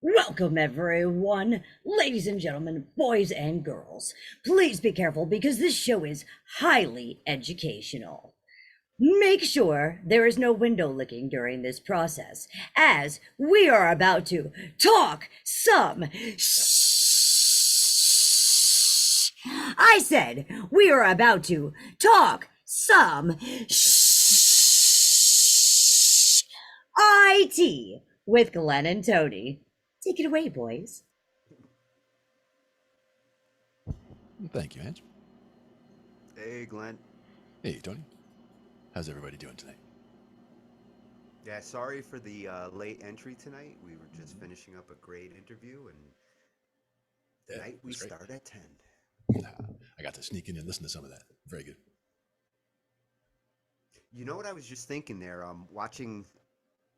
Welcome, everyone, ladies and gentlemen, boys and girls. Please be careful because this show is highly educational. Make sure there is no window licking during this process, as we are about to talk some shh. I said we are about to talk some shh. IT with Glenn and Tony. Take it away, boys. Thank you, Ange. Hey, Glenn. Hey, Tony. How's everybody doing tonight? Yeah, sorry for the late entry tonight. We were just finishing up a great interview, and Yeah, tonight it we was great. start at 10. I got to sneak in and listen to some of that. Very good. You know what I was just thinking there? Watching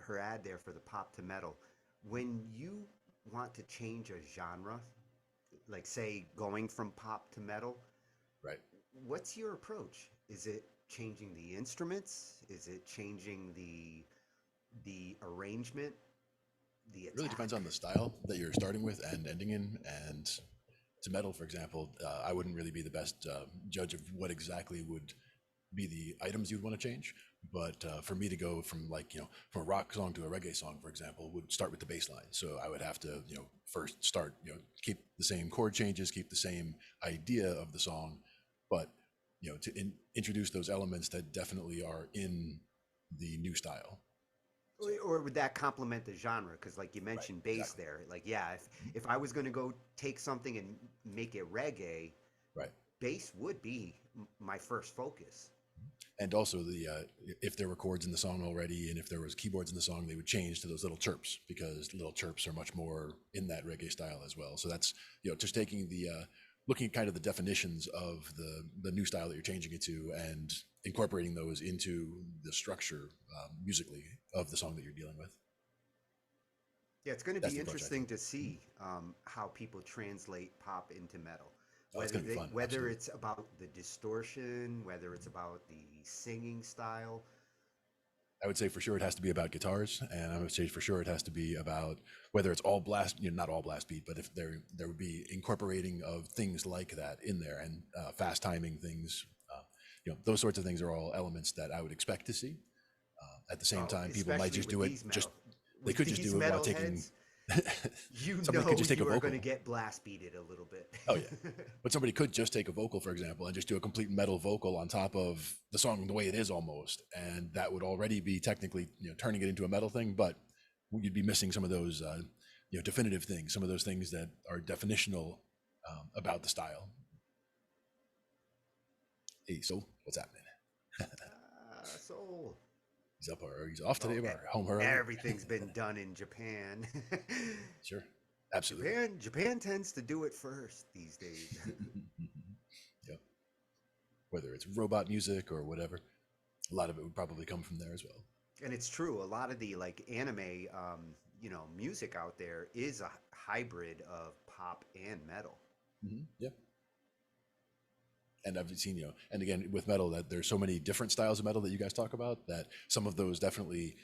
her ad there for the pop to metal. When you want to change a genre, like say going from pop to metal, Right. what's your approach? Is it changing the instruments? Is it changing the arrangement, the It really depends attack? on the style that you're starting with and ending in. And to metal, for example, I wouldn't really be the best judge of what exactly would be the items you'd want to change. But for me to go from from a rock song to a reggae song, for example, would start with the bass line. So I would have to, first start, keep the same chord changes, keep the same idea of the song, but, to introduce those elements that definitely are in the new style. So, Or would that complement the genre? Because, like you right, mentioned, bass exactly. there. Like, yeah, Mhm. if I was going to go take something and make it reggae, Right. bass would be my first focus. And also the if there were chords in the song already, and if there was keyboards in the song, they would change to those little chirps because little chirps are much more in that reggae style as well. So that's just taking the looking at kind of the definitions of the new style that you're changing it to and incorporating those into the structure musically of the song that you're dealing with. Yeah, it's going to That's be the approach I interesting take. to Mhm. see how people translate pop into metal. Oh, it's gonna be fun. Whether Absolutely. it's about the distortion, whether it's about the singing style. I would say for sure it has to be about guitars, and I would say for sure it has to be about whether it's all blast, not all blast beat, but if there would be incorporating of things like that in there and fast timing things, those sorts of things are all elements that I would expect to see. At the same Oh, time, people might especially just with do it these just metal they with could just these do it while metal taking heads, you somebody could know just take a you are going to vocal. get blast beated a little bit. Oh yeah, but somebody could just take a vocal, for example, and just do a complete metal vocal on top of the song the way it is almost, and that would already be technically turning it into a metal thing. But you'd be missing some of those definitive things, some of those things that are definitional about the style. Hey, so what's happening? So He's up or he's off today Well, or home early? everything's been done in Japan. Sure, absolutely. Japan tends to do it first these days. Yep. Whether it's robot music or whatever, a lot of it would probably come from there as well. And it's true, a lot of the like anime music out there is a hybrid of pop and metal. Yeah. And I've seen, and again with metal, that there's so many different styles of metal that you guys talk about that some of those definitely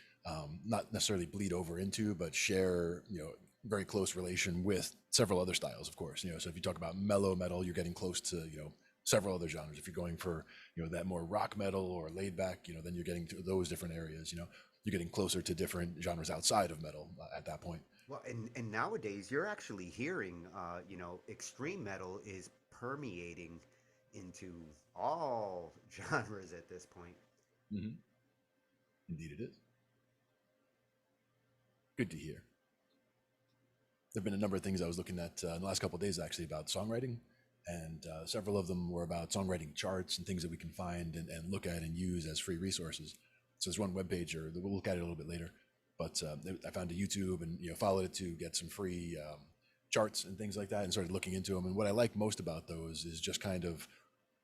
not necessarily bleed over into, but share, very close relation with several other styles, of course. So if you talk about mellow metal, you're getting close to, several other genres. If you're going for, that more rock metal or laid back, then you're getting to those different areas. You're getting closer to different genres outside of metal at that point. Well, and nowadays you're actually hearing, extreme metal is permeating into all genres at this point. Mm-hmm. Indeed, it is. Good to hear. There've been a number of things I was looking at in the last couple of days actually about songwriting, and several of them were about songwriting charts and things that we can find and look at and use as free resources. So there's one webpage, or we'll look at it a little bit later, but I found a YouTube and followed it to get some free charts and things like that, and started looking into them. And what I like most about those is just kind of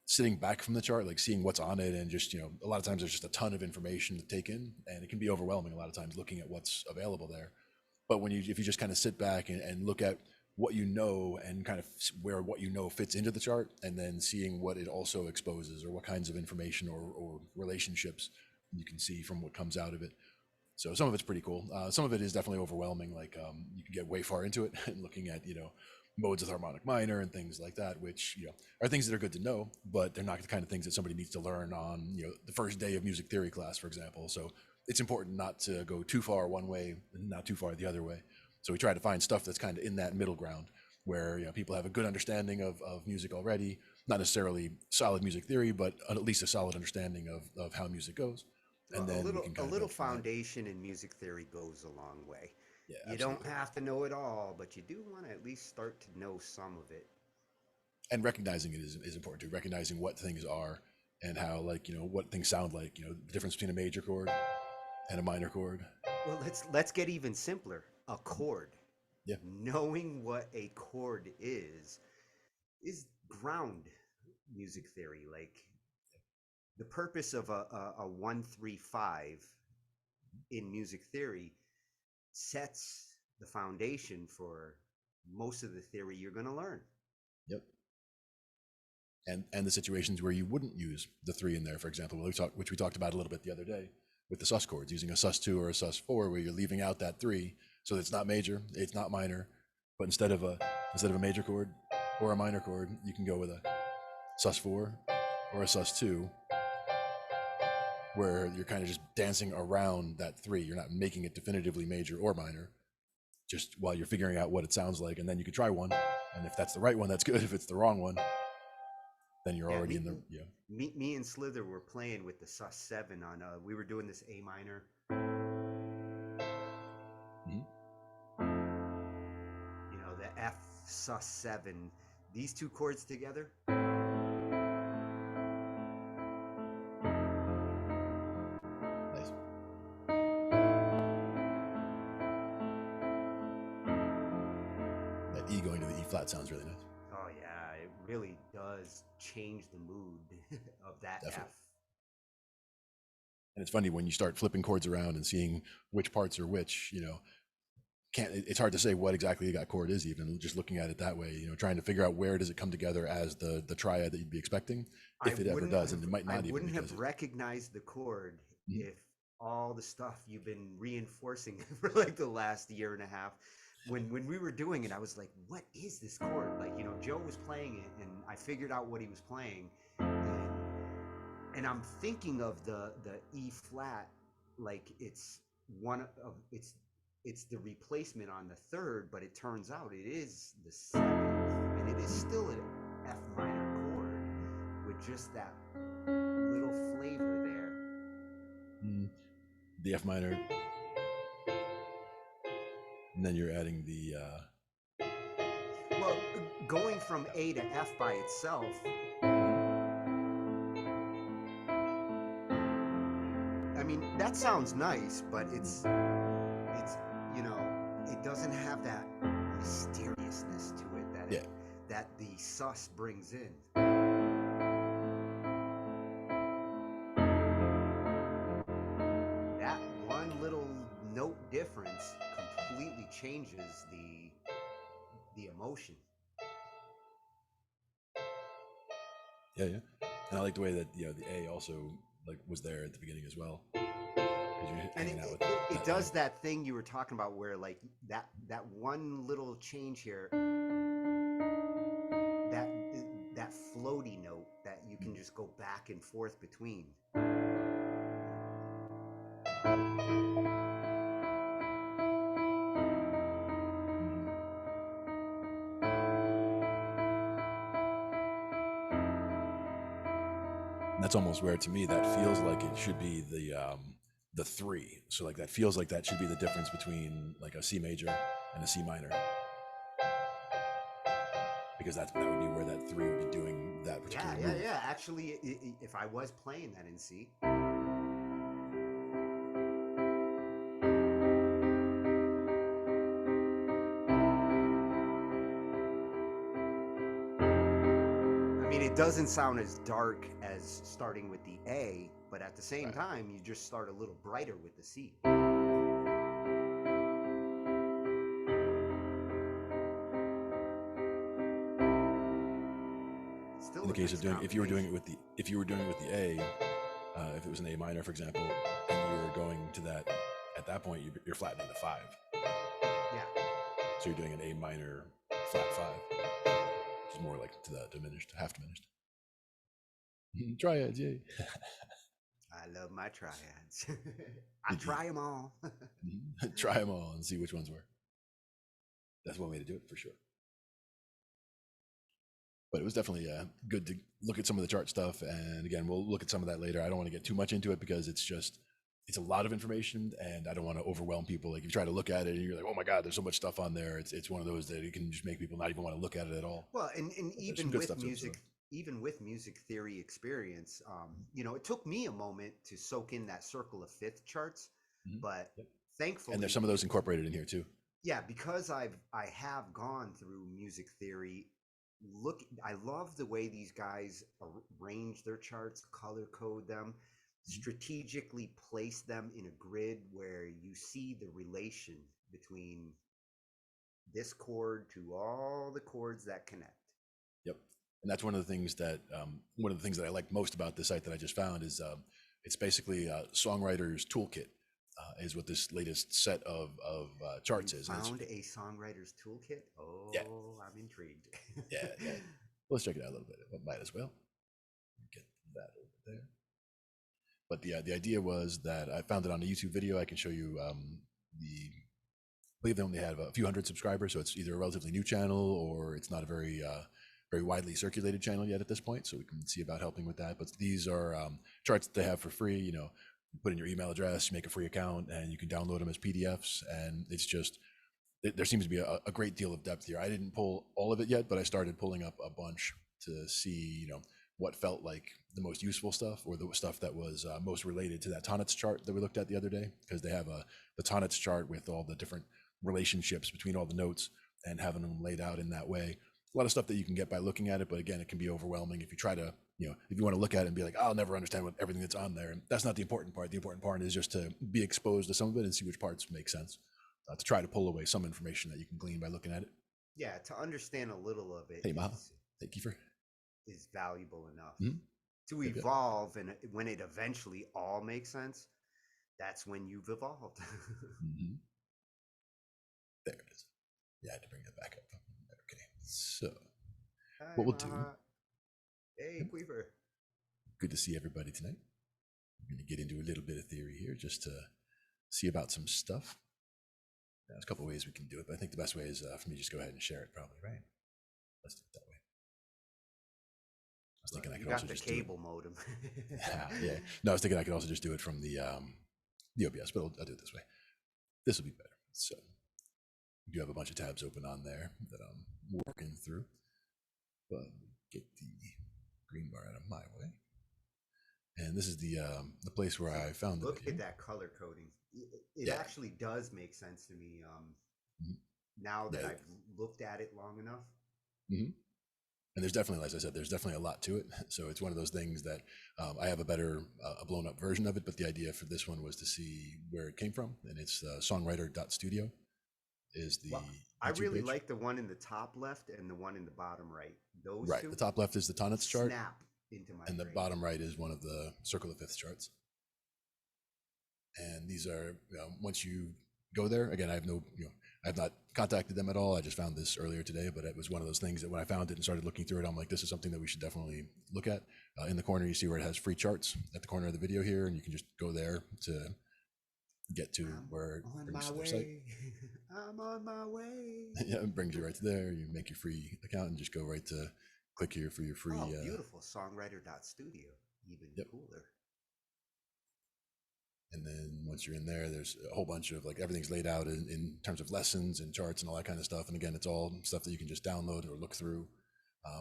sitting back from the chart, like seeing what's on it, and just a lot of times there's just a ton of information to take in, and it can be overwhelming a lot of times looking at what's available there. But if you just kind of sit back and look at what you know and kind of where what you know fits into the chart, and then seeing what it also exposes or what kinds of information or relationships you can see from what comes out of it, So some of it's pretty cool. Some of it is definitely overwhelming. Like you can get way far into it and looking at, you know, modes of harmonic minor and things like that, which, you know, are things that are good to know, but they're not the kind of things that somebody needs to learn on, you know, the first day of music theory class, for example. So it's important not to go too far one way and not too far the other way. So we try to find stuff that's kind of in that middle ground where, you know, people have a good understanding of music already, not necessarily solid music theory, but at least a solid understanding of how music goes. And Well, then we can a kind of little build from that. foundation in music theory goes a long way. Yeah, You don't absolutely. have to know it all, but you do want to at least start to know some of it. And recognizing it is important too. Recognizing what things are and how, like, you know, what things sound like, you know, the difference between a major chord and a minor chord. Well, let's get even simpler. A chord. Yeah. Knowing what a chord is ground music theory. Like the purpose of a 1-3-5 in music theory sets the foundation for most of the theory you're going to learn. Yep. And the situations where you wouldn't use the 3 in there, for example, which we talked about a little bit the other day with the sus chords, using a sus2 or a sus4, where you're leaving out that 3, so it's not major, it's not minor, but instead of a major chord or a minor chord, you can go with a sus4 or a sus2, where you're kind of just dancing around that 3. You're not making it definitively major or minor, just while you're figuring out what it sounds like, and then you could try one, and if that's the right one, that's good. If it's the wrong one, then you're already in the, yeah. Me and Slither were playing with the sus7 on we were doing this A minor. Mm-hmm. You know, the F sus7, these two chords together. Nice. That E going to the E flat sounds really nice. Oh yeah, it really does change the mood of that Definitely. F. And it's funny when you start flipping chords around and seeing which parts are which, you know, it's hard to say what exactly that chord is, even just looking at it that way, you know, trying to figure out where does it come together as the triad that you'd be expecting, if it ever does. And it might not even. I wouldn't have recognized the chord if all the stuff you've been reinforcing for like the last year and a half. When we were doing it, I was like, what is this chord? Like, you know, Joe was playing it and I figured out what he was playing. And I'm thinking of the E flat like it's the replacement on the 3rd, but it turns out it is the 7th, and it is still an F minor chord with just that little flavor there. The F minor, and then you're adding the well, going from A to F by itself, I mean, that sounds nice, but it's you know, it doesn't have that mysteriousness to it that the sus brings in. That one little note difference completely changes the emotion. Yeah. And I like the way that, you know, the A also like was there at the beginning as well. And it does that thing you were talking about where like that one little change here, that floaty note that you can just go back and forth between. And that's almost where, to me, that feels like it should be the 3. So like that feels like that should be the difference between like a C major and a C minor, because that would be where that 3 would be doing that particular move. Yeah. Actually, if I was playing that in C. I mean, it doesn't sound as dark as starting with the A, but at the same time, you just start a little brighter with the C. Still in the case of doing, if you were doing it with the A, if it was an A minor, for example, and you were going to that at that point you're flattening the 5. Yeah. So you're doing an A minor flat 5, which is more like to the diminished, half diminished. Triads, yay. I love my triads. I try them all. Try them all and see which ones work. That's one way to do it for sure. But it was definitely good to look at some of the chart stuff. And again, we'll look at some of that later. I don't want to get too much into it because it's a lot of information and I don't want to overwhelm people. Like if you try to look at it and you're like, oh my God, there's so much stuff on there. It's one of those that it can just make people not even want to look at it at all. Well, and even with music theory experience, you know, it took me a moment to soak in that circle of fifth charts, but thankfully, and there's some of those incorporated in here too. Yeah, because I have gone through music theory. I love the way these guys arrange their charts, color code them, strategically place them in a grid where you see the relation between this chord to all the chords that connect. Yep. And that's one of the things that I like most about this site that I just found is it's basically a songwriter's toolkit is what this latest set of charts is. Found a songwriter's toolkit? Oh, yeah. I'm intrigued. yeah. Let's check it out a little bit. Might as well get that over there. But the idea was that I found it on a YouTube video. I can show you I believe they only have a few hundred subscribers, so it's either a relatively new channel or it's not a very very widely circulated channel yet at this point. So we can see about helping with that. But these are charts that they have for free. You know, you put in your email address, you make a free account, and you can download them as PDFs. And it's just there seems to be a great deal of depth here. I didn't pull all of it yet, but I started pulling up a bunch to see, you know, what felt like the most useful stuff or the stuff that was most related to that tonnets chart that we looked at the other day, because they have the tonnets chart with all the different relationships between all the notes and having them laid out in that way. A lot of stuff that you can get by looking at it, but again, it can be overwhelming if you try to, you know, if you want to look at it and be like, I'll never understand everything that's on there. And that's not the important part. The important part is just to be exposed to some of it and see which parts make sense, to try to pull away some information that you can glean by looking at it. Yeah, to understand a little of it. Hey, Ma. Hey, Kiefer. Is valuable enough to evolve, and when it eventually all makes sense, that's when you've evolved. There it is. Yeah, I had to bring that back up. Okay, so what we'll do. Hey, Queever. Good to see everybody tonight. We're going to get into a little bit of theory here just to see about some stuff. There's a couple of ways we can do it, but I think the best way is for me to just go ahead and share it, probably, right? Let's do it that way. I was thinking I could also just cable modem. yeah. No, I was thinking I could also just do it from the OBS, but I'll do it this way. This will be better. So we do have a bunch of tabs open on there that I'm working through, but get the green bar out of my way. And this is the place where I found the Look video. at that color coding. It actually does make sense to me now that I've looked at it long enough. And there's definitely, as I said, there's definitely a lot to it. So it's one of those things that I have a better, a blown up version of it. But the idea for this one was to see where it came from. And it's songwriter.studio is the I really like the one in the top left and the one in the bottom right. Those two. The top left is the tonnets chart. Snap into my and the brain. bottom right is one of the circle of fifths charts. And these are, once you go there, again, I have not contacted them at all. I just found this earlier today, but it was one of those things that when I found it and started looking through it, I'm like, this is something that we should definitely look at. In the corner, you see where it has free charts at the corner of the video here, and you can just go there to get to where it brings to their site. I'm on my way. Yeah, it brings you right to there. You make your free account and just go right to click here for your free. Oh, beautiful. Songwriter.studio. Even cooler. And then once you're in there, there's a whole bunch of everything's laid out in terms of lessons and charts and all that kind of stuff. And again, it's all stuff that you can just download or look through.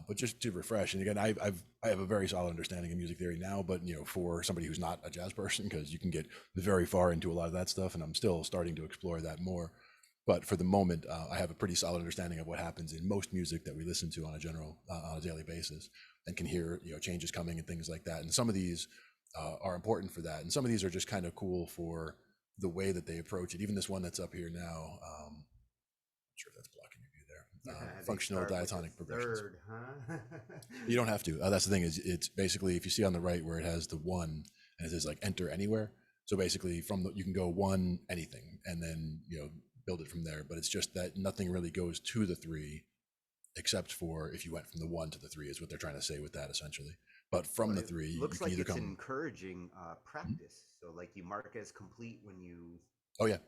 But just to refresh, and again, I have a very solid understanding of music theory now, but for somebody who's not a jazz person, because you can get very far into a lot of that stuff, and I'm still starting to explore that more. But for the moment, I have a pretty solid understanding of what happens in most music that we listen to on a daily basis, and can hear changes coming and things like that. And some of these are important for that, and some of these are just kind of cool for the way that they approach it. Even this one that's up here now, I'm sure that's blocking your view there. Functional diatonic progressions. Third, huh? You don't have to. That's the thing, is it's basically, if you see on the right where it has the 1 and it says enter anywhere, So basically you can go one anything and then, build it from there. But it's just that nothing really goes to the 3 except for if you went from the 1 to the 3 is what they're trying to say with that essentially. But from the 3, you looks can like either it's come. encouraging Mhm. practice. So like you mark as complete when you. Oh yeah.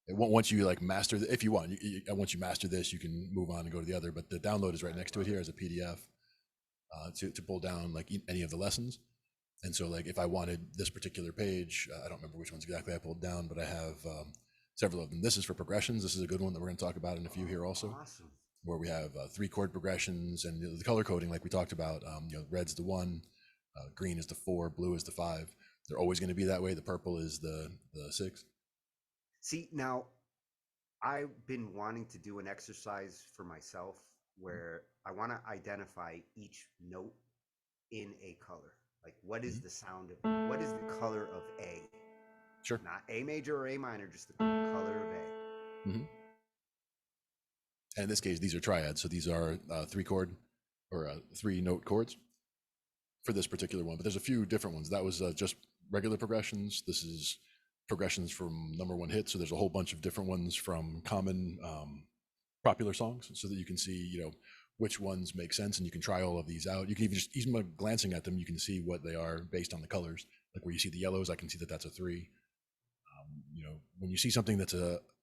Once you like master, if you want, once you master this, you can move on and go to the other. But the download is right next to it here as a PDF to pull down like any of the lessons. And so like if I wanted this particular page, I don't remember which ones exactly I pulled down, but I have several of them. This is for progressions. This is a good one that we're going to talk about in a few here also. Awesome. Where we have 3 chord progressions and the color coding like we talked about. Red's the 1, green is the 4, blue is the 5. They're always going to be that way. The purple is the 6. See, now I've been wanting to do an exercise for myself where I want to identify each note in a color. Like, what is the sound of, what is the color of A? Sure. Not A major or A minor, just the color of A. And in this case, these are triads. So these are 3 chord or 3 note chords for this particular one. But there's a few different ones. That was just regular progressions. This is progressions from number 1 hit. So there's a whole bunch of different ones from common popular songs so that you can see, which ones make sense, and you can try all of these out. You can even by glancing at them, you can see what they are based on the colors. Like where you see the yellows, I can see that that's a 3. When you see something that's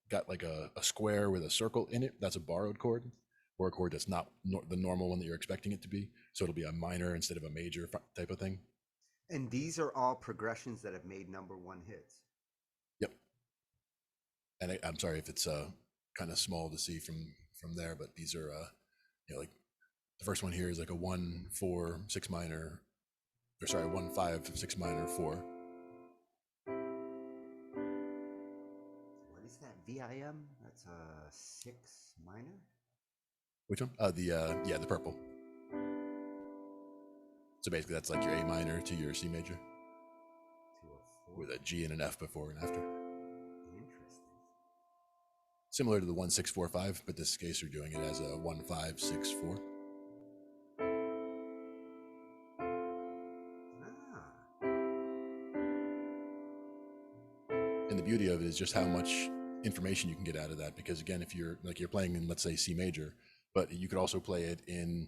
got like a square with a circle in it, that's a borrowed chord, or a chord that's not the normal one that you're expecting it to be. So it'll be a minor instead of a major type of thing. And these are all progressions that have made number 1 hits. Yep. And I'm sorry if it's kind of small to see from there, but these are like the first one here is like a 1 4 6 minor, or sorry, 1 5 6 minor 4. What is that? VIM? That's a 6 minor? Which one? The purple. So basically that's like your A minor to your C major To a 4? with a G and an F before and after. Interesting. Similar to the 1 6 4 5, but this case you're doing it as a 1 5 6 4. And the beauty of it is just how much information you can get out of that. Because again, if you're playing in, let's say, C major, but you could also play it in,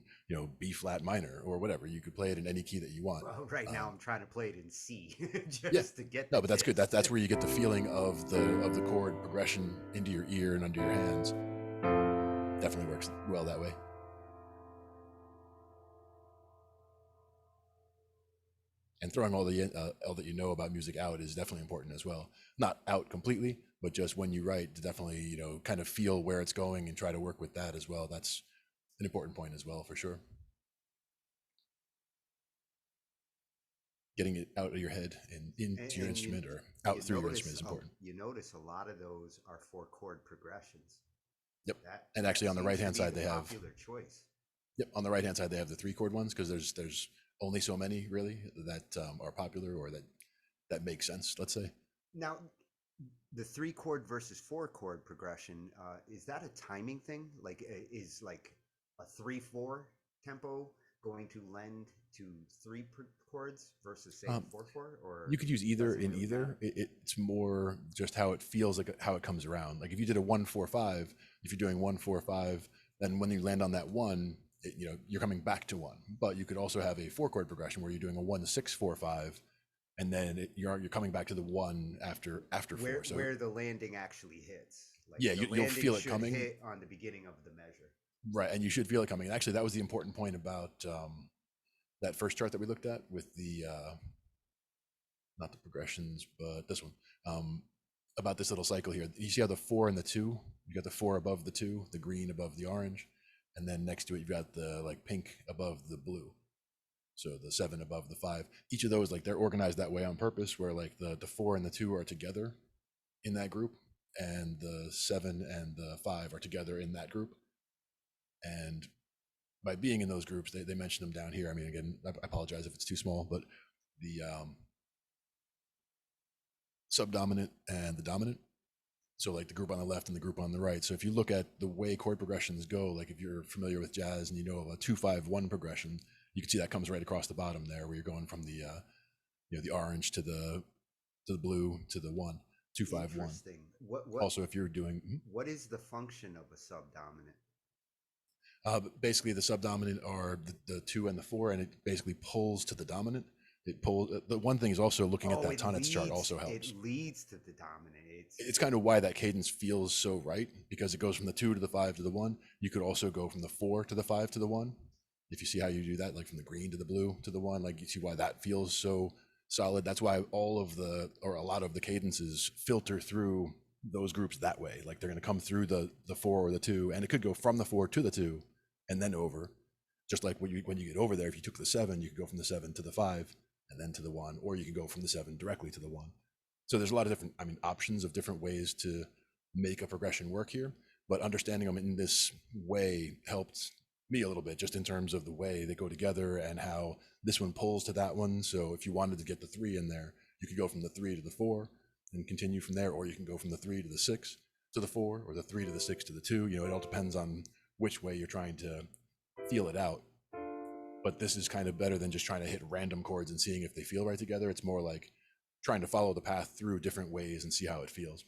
B flat minor or whatever. You could play it in any key that you want. Well, right now I'm trying to play it in C just to get. No, but that's good. That's where you get the feeling of the chord progression into your ear and under your hands. Definitely works well that way. And throwing all that you know about music out is definitely important as well. Not out completely, but just when you write, to definitely kind of feel where it's going and try to work with that as well. That's an important point as well, for sure. Getting it out of your head and into your instrument or out through your instrument is important. You notice a lot of those are 4 chord progressions. Yep. And actually on the right hand side they have popular choice. Yep, on the right hand side they have the 3 chord ones, because there's only so many really that are popular or that make sense, let's say. Now, the 3 chord versus 4 chord progression, is that a timing thing? Like, is like a 3/4 tempo going to lend to 3 chords versus say 4/4? Or you could use either in either. It's more just how it feels, like how it comes around. Like if you did a 1 4 5, if you're doing 1 4 5, then when you land on that 1, you're coming back to 1. But you could also have a 4 chord progression where you're doing a 1 6 4 5, and then you're coming back to the 1 after 4. So where the landing actually hits. Like you'll feel it coming. Hit on the beginning of the measure. Right, and you should feel it coming. And actually, that was the important point about that first chart that we looked at with the not the progressions, but this one, about this little cycle here. You see how the 4 and the 2, you got the 4 above the 2, the green above the orange, and then next to it you've got the pink above the blue. So the 7 above the 5. Each of those, they're organized that way on purpose, where the 4 and the 2 are together in that group, and the 7 and the 5 are together in that group. And by being in those groups, they mention them down here. I mean, again, I apologize if it's too small, but the subdominant and the dominant. So the group on the left and the group on the right. So if you look at the way chord progressions go, if you're familiar with jazz and you know of a 2-5-1 progression, you can see that comes right across the bottom there, where you're going from the the orange to the to the blue to the 1, 2, 5, 1. Interesting. What Also, if you're doing what is the function of a subdominant? basically the subdominant are the 2 and the 4, and it basically pulls to the dominant. It pulls. The one thing is also looking at that tonnage chart also helps. It leads to the dominant. It's kind of why that cadence feels so right, because it goes from the 2 to the 5 to the 1. You could also go from the 4 to the 5 to the 1. If you see how you do that, like from the green to the blue to the 1, like you see why that feels so solid. That's why all of the, or a lot of the cadences filter through those groups that way. Like they're going to come through the 4 or the 2, and it could go from the 4 to the 2 and then over. Just like when you get over there, if you took the 7, you could go from the 7 to the 5 and then to the 1, or you can go from the 7 directly to the 1. So there's a lot of different, options of different ways to make a progression work here, but understanding them in this way helped me a little bit, just in terms of the way they go together and how this one pulls to that one. So if you wanted to get the 3 in there, you could go from the 3 to the 4 and continue from there, or you can go from the 3 to the 6 to the 4, or the 3 to the 6 to the 2. It all depends on which way you're trying to feel it out. But this is kind of better than just trying to hit random chords and seeing if they feel right together. It's more like trying to follow the path through different ways and see how it feels.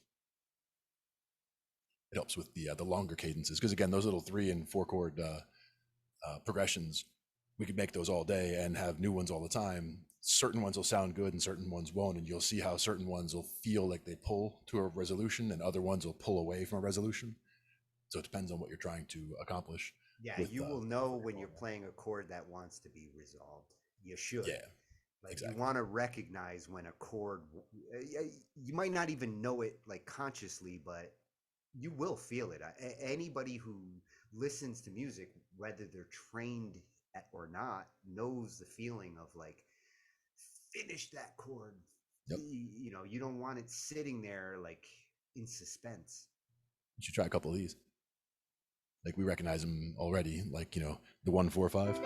It helps with the longer cadences, because again, those little 3 and 4 chord progressions, we could make those all day and have new ones all the time. Certain ones will sound good and certain ones won't, and you'll see how certain ones will feel like they pull to a resolution and other ones will pull away from a resolution. So it depends on what you're trying to accomplish. Yeah, with, you will know when you're playing a chord that wants to be resolved. You should. Yeah, like exactly. You want to recognize when a chord, you might not even know it like consciously, but you will feel it. Anybody who listens to music, whether they're trained or not, knows the feeling of like, finish that chord. Yep. You don't want it sitting there like in suspense. You should try a couple of these. Like we recognize them already, like, the 1, 4, 5.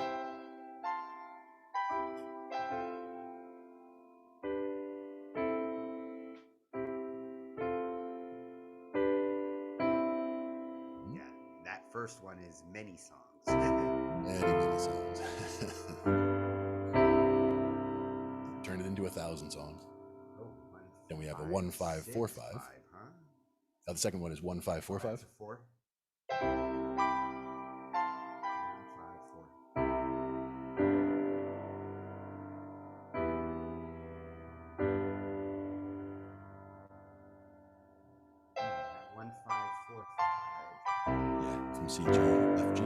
Yeah, that first one is many songs. Many songs. Turn it into 1,000 songs. Oh, Then we have a 1, 5, 4, 5. Huh? The second one is 1, 5, 4, 5. That's a 4. 1, 5, 4. 1, 5, 4, 5. Yeah, from C, G, F, G.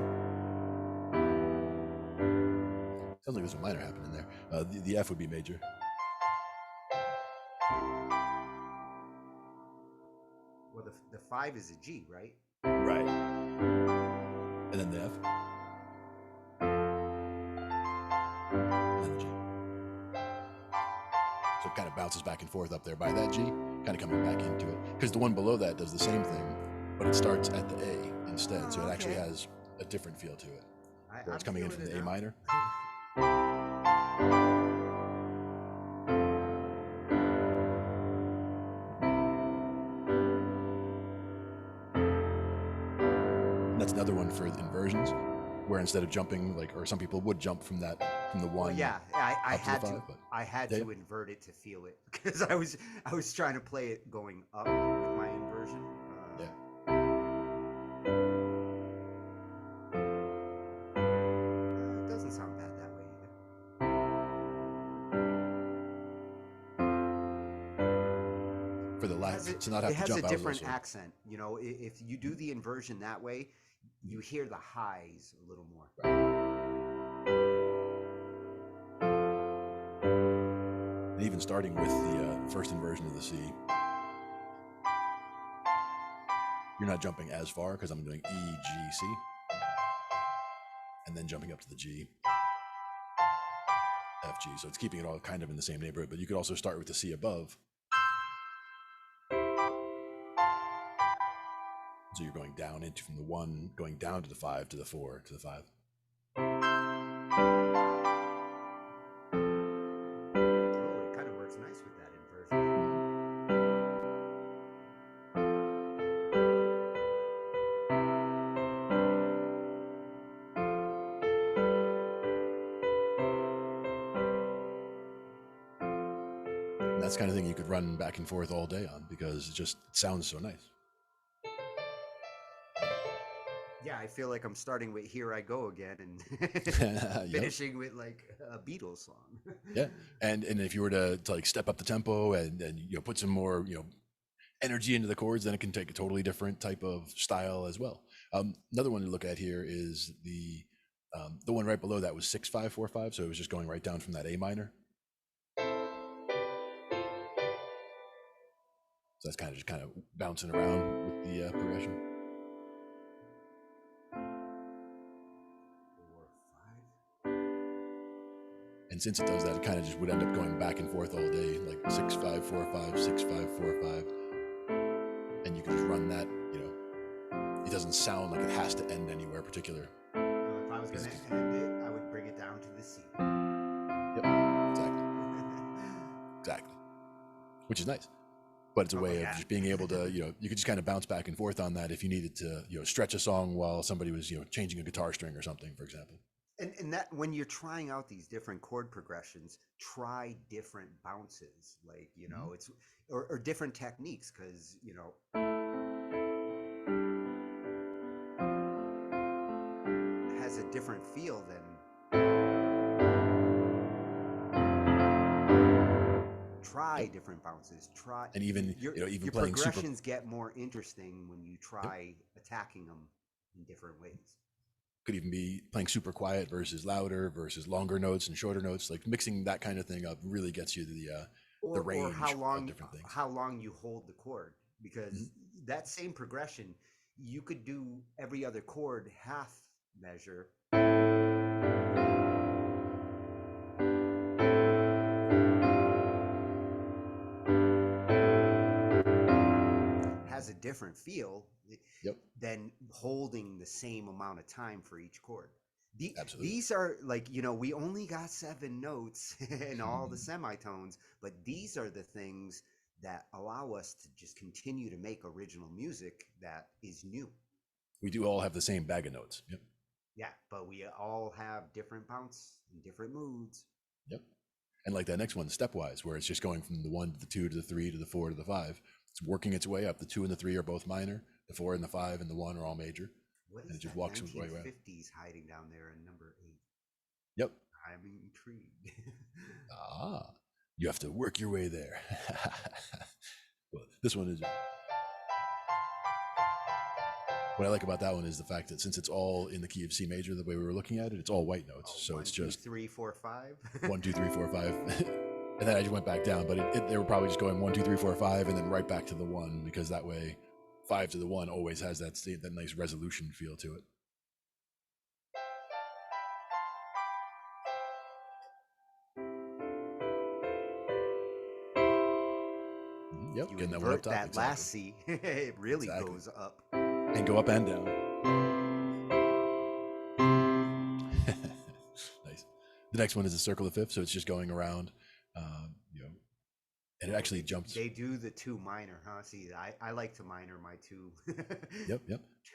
Sounds like there's a minor happening there. The F would be major. Well, the 5 is a G, right? Right. And then the F. And then the G. So it kind of bounces back and forth up there by that G, kind of coming back into it. Because the one below that does the same thing, but it starts at the A instead. So it actually has a different feel to it. Where it's coming in from the A minor. And that's another one for inversions, where instead of jumping, or some people would jump from the 1. Well, yeah, I had to. I had to invert it to feel it, because I was trying to play it going up with my inversion. Yeah. It doesn't sound bad that way either. For the last, to not have it to has jump, a different accent. If you do the inversion that way, you hear the highs a little more. And even starting with the first inversion of the C, you're not jumping as far, because I'm doing E, G, C, and then jumping up to the G, F, G. So it's keeping it all kind of in the same neighborhood, but you could also start with the C above. So you're going down from the 1, going down to the 5, to the 4, to the 5. Oh, it kind of works nice with that inversion. And that's the kind of thing you could run back and forth all day on because it sounds so nice. Yeah, I feel like I'm starting with "Here I Go Again" and Yep. finishing with like a Beatles song. Yeah. And if you were to like step up the tempo and put some more energy into the chords, then it can take a totally different type of style as well. Another one to look at here is the one right below that was 6-5-4-5, so it was just going right down from that A minor. So that's kind of bouncing around with the progression. 4, 5. And since it does that, it kind of just would end up going back and forth all day, like 6-5-4-5, 6-5-4-5, and you can just run that. It doesn't sound like it has to end anywhere particular. If I was going to end it, I would bring it down to the C. Yep, exactly. Which is nice. But it's a way of just being able to, you could just kind of bounce back and forth on that if you needed to, stretch a song while somebody was, changing a guitar string or something, for example. And that when you're trying out these different chord progressions, try different bounces, like, it's or different techniques, because, it has a different feel than try different bounces. And even your even playing progressions get more interesting when you try attacking them in different ways. Could even be playing super quiet versus louder versus longer notes and shorter notes. Like mixing that kind of thing up really gets you the range or of different things. How long you hold the chord, because that same progression, you could do every other chord half measure. Has a different feel than holding the same amount of time for each chord. Absolutely. These are like, we only got 7 notes and all the semitones, but these are the things that allow us to just continue to make original music that is new. We do all have the same bag of notes. Yep. Yeah, but we all have different bounce and different moods. Yep. And like that next one, stepwise, where it's just going from the 1 to the 2 to the 3 to the 4 to the 5. It's working its way up. The 2 and the 3 are both minor. The 4 and the 5 and the 1 are all major. What is and it just that walks its way up. 1950s hiding down there in number 8? Yep. I'm intrigued. You have to work your way there. Well, this one is. What I like about that one is the fact that since it's all in the key of C major, the way we were looking at it, it's all white notes. So 1, it's 2, just 3, 4, 5. 1, 2, 3, 4, 5. And then I just went back down, but they were probably just going 1, 2, 3, 4, 5, and then right back to the 1, because that way 5 to the 1 always has that nice resolution feel to it. Yep, You getting that one up top. that last C, it really goes up. And go up and down. Nice. The next one is a circle of fifth, so it's just going around, and it actually jumps. They do the 2 minor, huh? See, I like to minor my 2. Yep.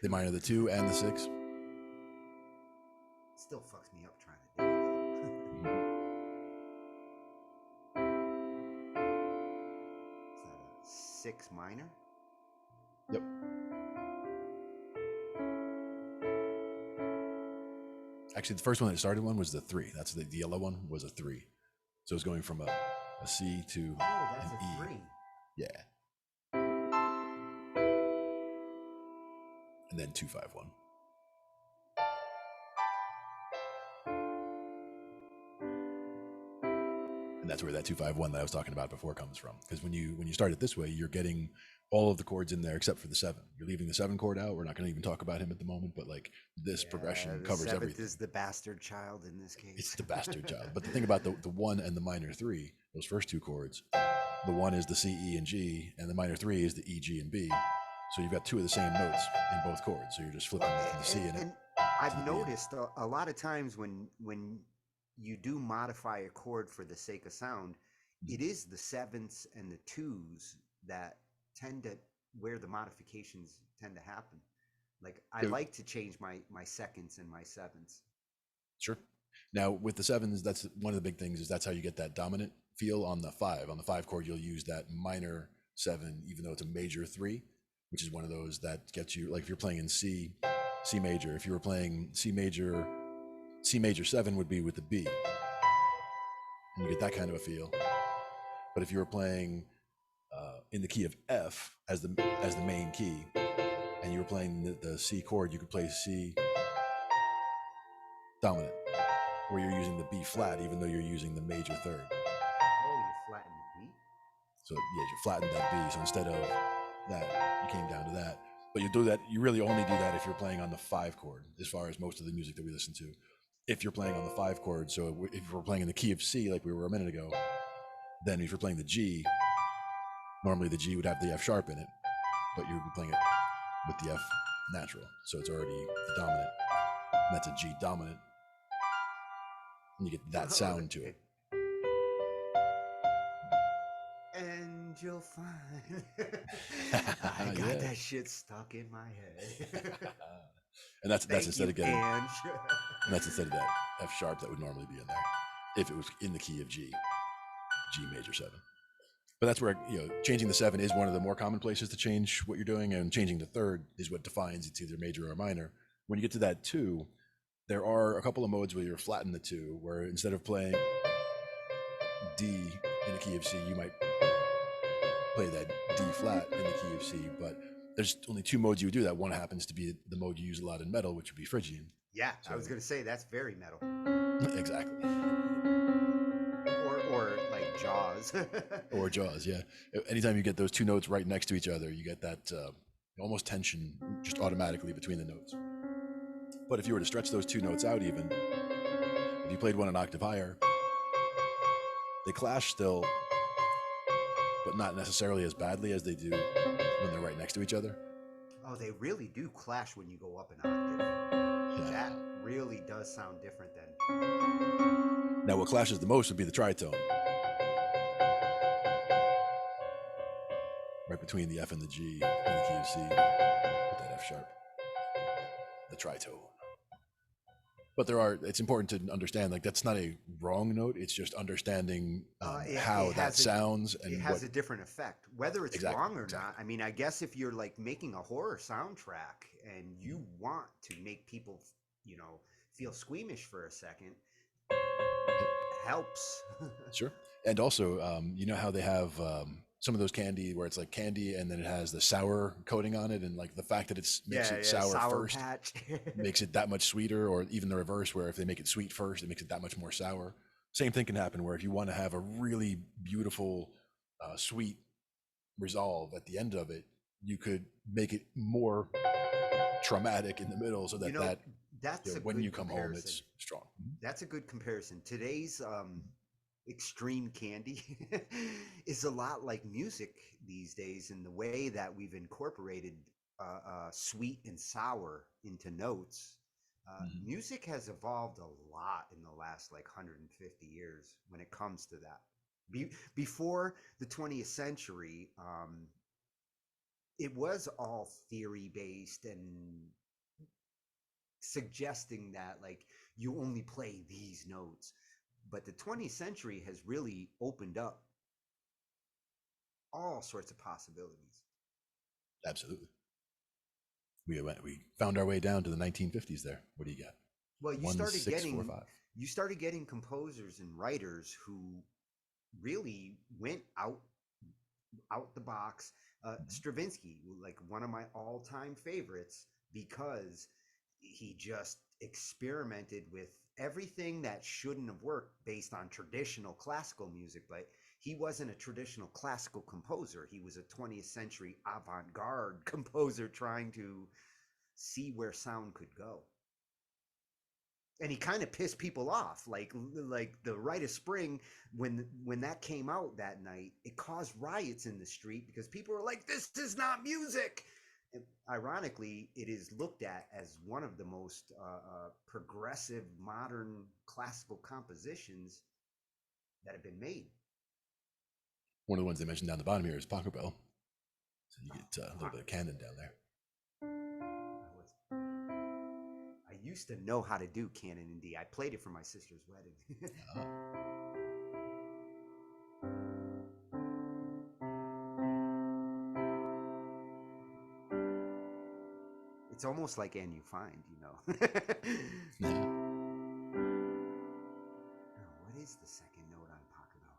They minor the 2 and the 6. Still fucks me up trying to do it. Is that a 6 minor? Yep. Actually, the first one that started one was the 3. That's the yellow one was a 3. So it's going from a C to that's an a E. 3. Yeah. And then 2-5-1. And that's where that 2-5-1 that I was talking about before comes from. Because when you start it this way, you're getting all of the chords in there except for the 7. You're leaving the 7 chord out. We're not going to even talk about him at the moment, but like this progression covers everything. Is the bastard child in this case. It's the bastard child. But the thing about the 1 and the minor 3, those first 2 chords, the 1 is the C, E, and G, and the minor 3 is the E, G, and B. So you've got 2 of the same notes in both chords. So you're just flipping from the C in it. And I've noticed a lot of times when you do modify a chord for the sake of sound, it is the 7ths and the 2s that tend to where the modifications tend to happen. Like I like to change my 2nds and my 7ths. Sure. Now with the 7s, that's one of the big things is that's how you get that dominant feel on the 5. On the 5 chord, you'll use that minor 7, even though it's a major 3, which is one of those that gets you, like if you're playing in C major. If you were playing C major 7 would be with the B, and you get that kind of a feel. But if you were playing in the key of F as the main key, and you were playing the C chord, you could play C dominant, where you're using the B flat, even though you're using the major 3rd. Oh, you flatten the B? So yeah, you flattened that B. So instead of that, you came down to that. But you do that. You really only do that if you're playing on the 5 chord, as far as most of the music that we listen to. If you're playing on the 5 chord, so if we're playing in the key of C, like we were a minute ago, then if you're playing the G, normally the G would have the F sharp in it, but you would be playing it with the F natural. So it's already the dominant. And that's a G dominant. And you get that sound to it. And you'll find I got that shit stuck in my head. And that's instead of getting, and that's instead of that F sharp that would normally be in there, if it was in the key of G major 7. But that's where, changing the 7 is one of the more common places to change what you're doing, and changing the 3rd is what defines it's either major or minor. When you get to that 2, there are a couple of modes where you're flatten the 2, where instead of playing D in the key of C, you might play that D flat in the key of C, but there's only 2 modes you would do that. One happens to be the mode you use a lot in metal, which would be Phrygian. Yeah, so, I was going to say that's very metal. Exactly. Or like Jaws. Or Jaws, yeah. Anytime you get those 2 notes right next to each other, you get that almost tension just automatically between the notes. But if you were to stretch those 2 notes out even, if you played one an octave higher, they clash still, but not necessarily as badly as they do when they're right next to each other. Oh, they really do clash when you go up an octave. Yeah. That really does sound different then. Now, what clashes the most would be the tritone. Right between the F and the G in the key of C, with that F sharp. The tritone. But it's important to understand, like, that's not a wrong note. It's just understanding how that sounds. And it has a different effect, whether it's wrong or not. I mean, I guess if you're like making a horror soundtrack and you want to make people, feel squeamish for a second, it helps. Sure. And also, you know how they have some of those candy where it's like candy and then it has the sour coating on it, and like the fact that it makes it sour first makes it that much sweeter, or even the reverse, where if they make it sweet first, it makes it that much more sour. Same thing can happen where if you want to have a really beautiful, sweet resolve at the end of it, you could make it more traumatic in the middle, so that that's when you come home, it's strong. That's a good comparison. Today's extreme candy is a lot like music these days, in the way that we've incorporated sweet and sour into notes. Music has evolved a lot in the last 150 years when it comes to that. Before the 20th century, it was all theory based and suggesting that you only play these notes. But the 20th century has really opened up all sorts of possibilities. Absolutely. We found our way down to the 1950s there. What do you got? Well, you started getting composers and writers who really went out the box. Stravinsky, one of my all-time favorites, because he just experimented with everything that shouldn't have worked based on traditional classical music. But he wasn't a traditional classical composer. He was a 20th century avant-garde composer trying to see where sound could go. And he kind of pissed people off, like the Rite of Spring, when that came out that night, it caused riots in the street because people were like, "This is not music." And ironically, it is looked at as one of the most progressive modern classical compositions that have been made. One of the ones they mentioned down the bottom here is Pachelbel. So you get a little bit of canon down there. I used to know how to do canon in D. I played it for my sister's wedding. It's almost like "And You Find," you know. Yeah. Oh, what is the second note on Pachelbel?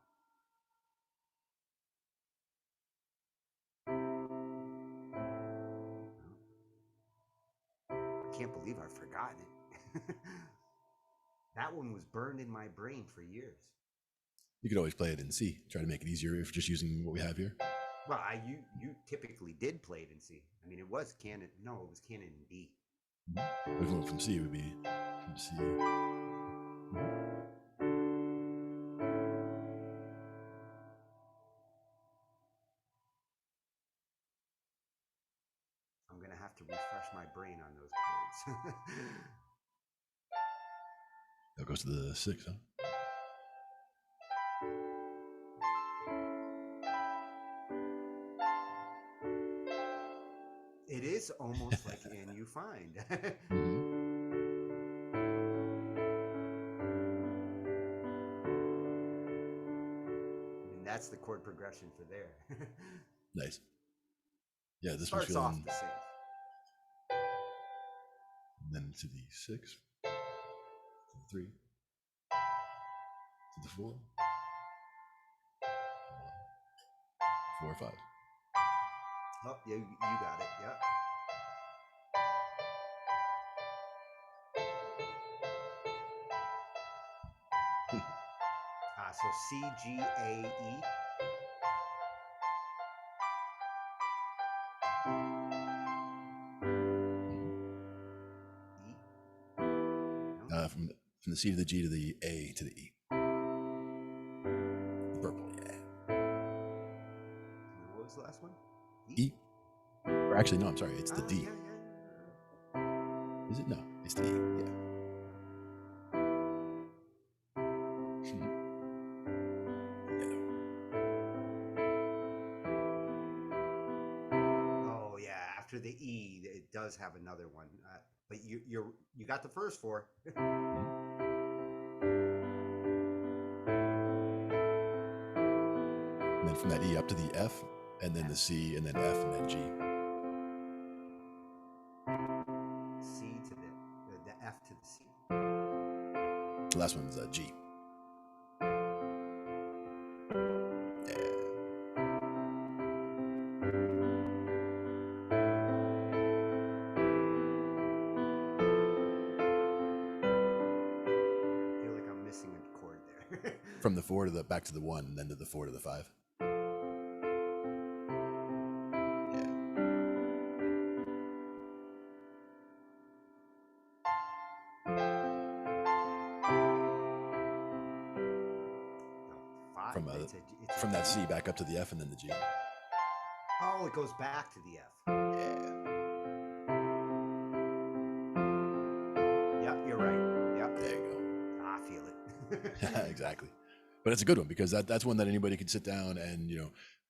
I can't believe I've forgotten it. That one was burned in my brain for years. You could always play it in C. Try to make it easier if just using what we have here. Well, you typically did play it in C. I mean, it was canon. No, it was canon in D. If we went from C, it would be from C. I'm gonna have to refresh my brain on those chords. That goes to the 6, huh? It is almost like "And You Find." And that's the chord progression for there. Nice. Yeah, this one's Starts off feeling. the same. And then to the 6, to the 3, to the 4, 4, 5. Oh, yeah, you got it. Yeah. So C, G, A, E. E. No? From the C to the G to the A to the E. The purple, yeah. What was the last one? E. Or actually, no, I'm sorry. It's the D. Yeah. Is it? No, it's the E. Yeah. Oh yeah. After the E, it does have another one. But you got the first 4. And then from that E up to the F, and then the C, and then F, and then G. C to the F to the C. The last one's G. Yeah. I feel like I'm missing a chord there. From the 4 to the back to the 1, and then to the 4 to the 5. Yeah. No, 5. From It's a from that G. C back up to the F, and then the G. Oh, it goes back to the F. Yeah. Yep, you're right. Yep. There you go. I feel it. Exactly. But it's a good one because that's one that anybody can sit down and,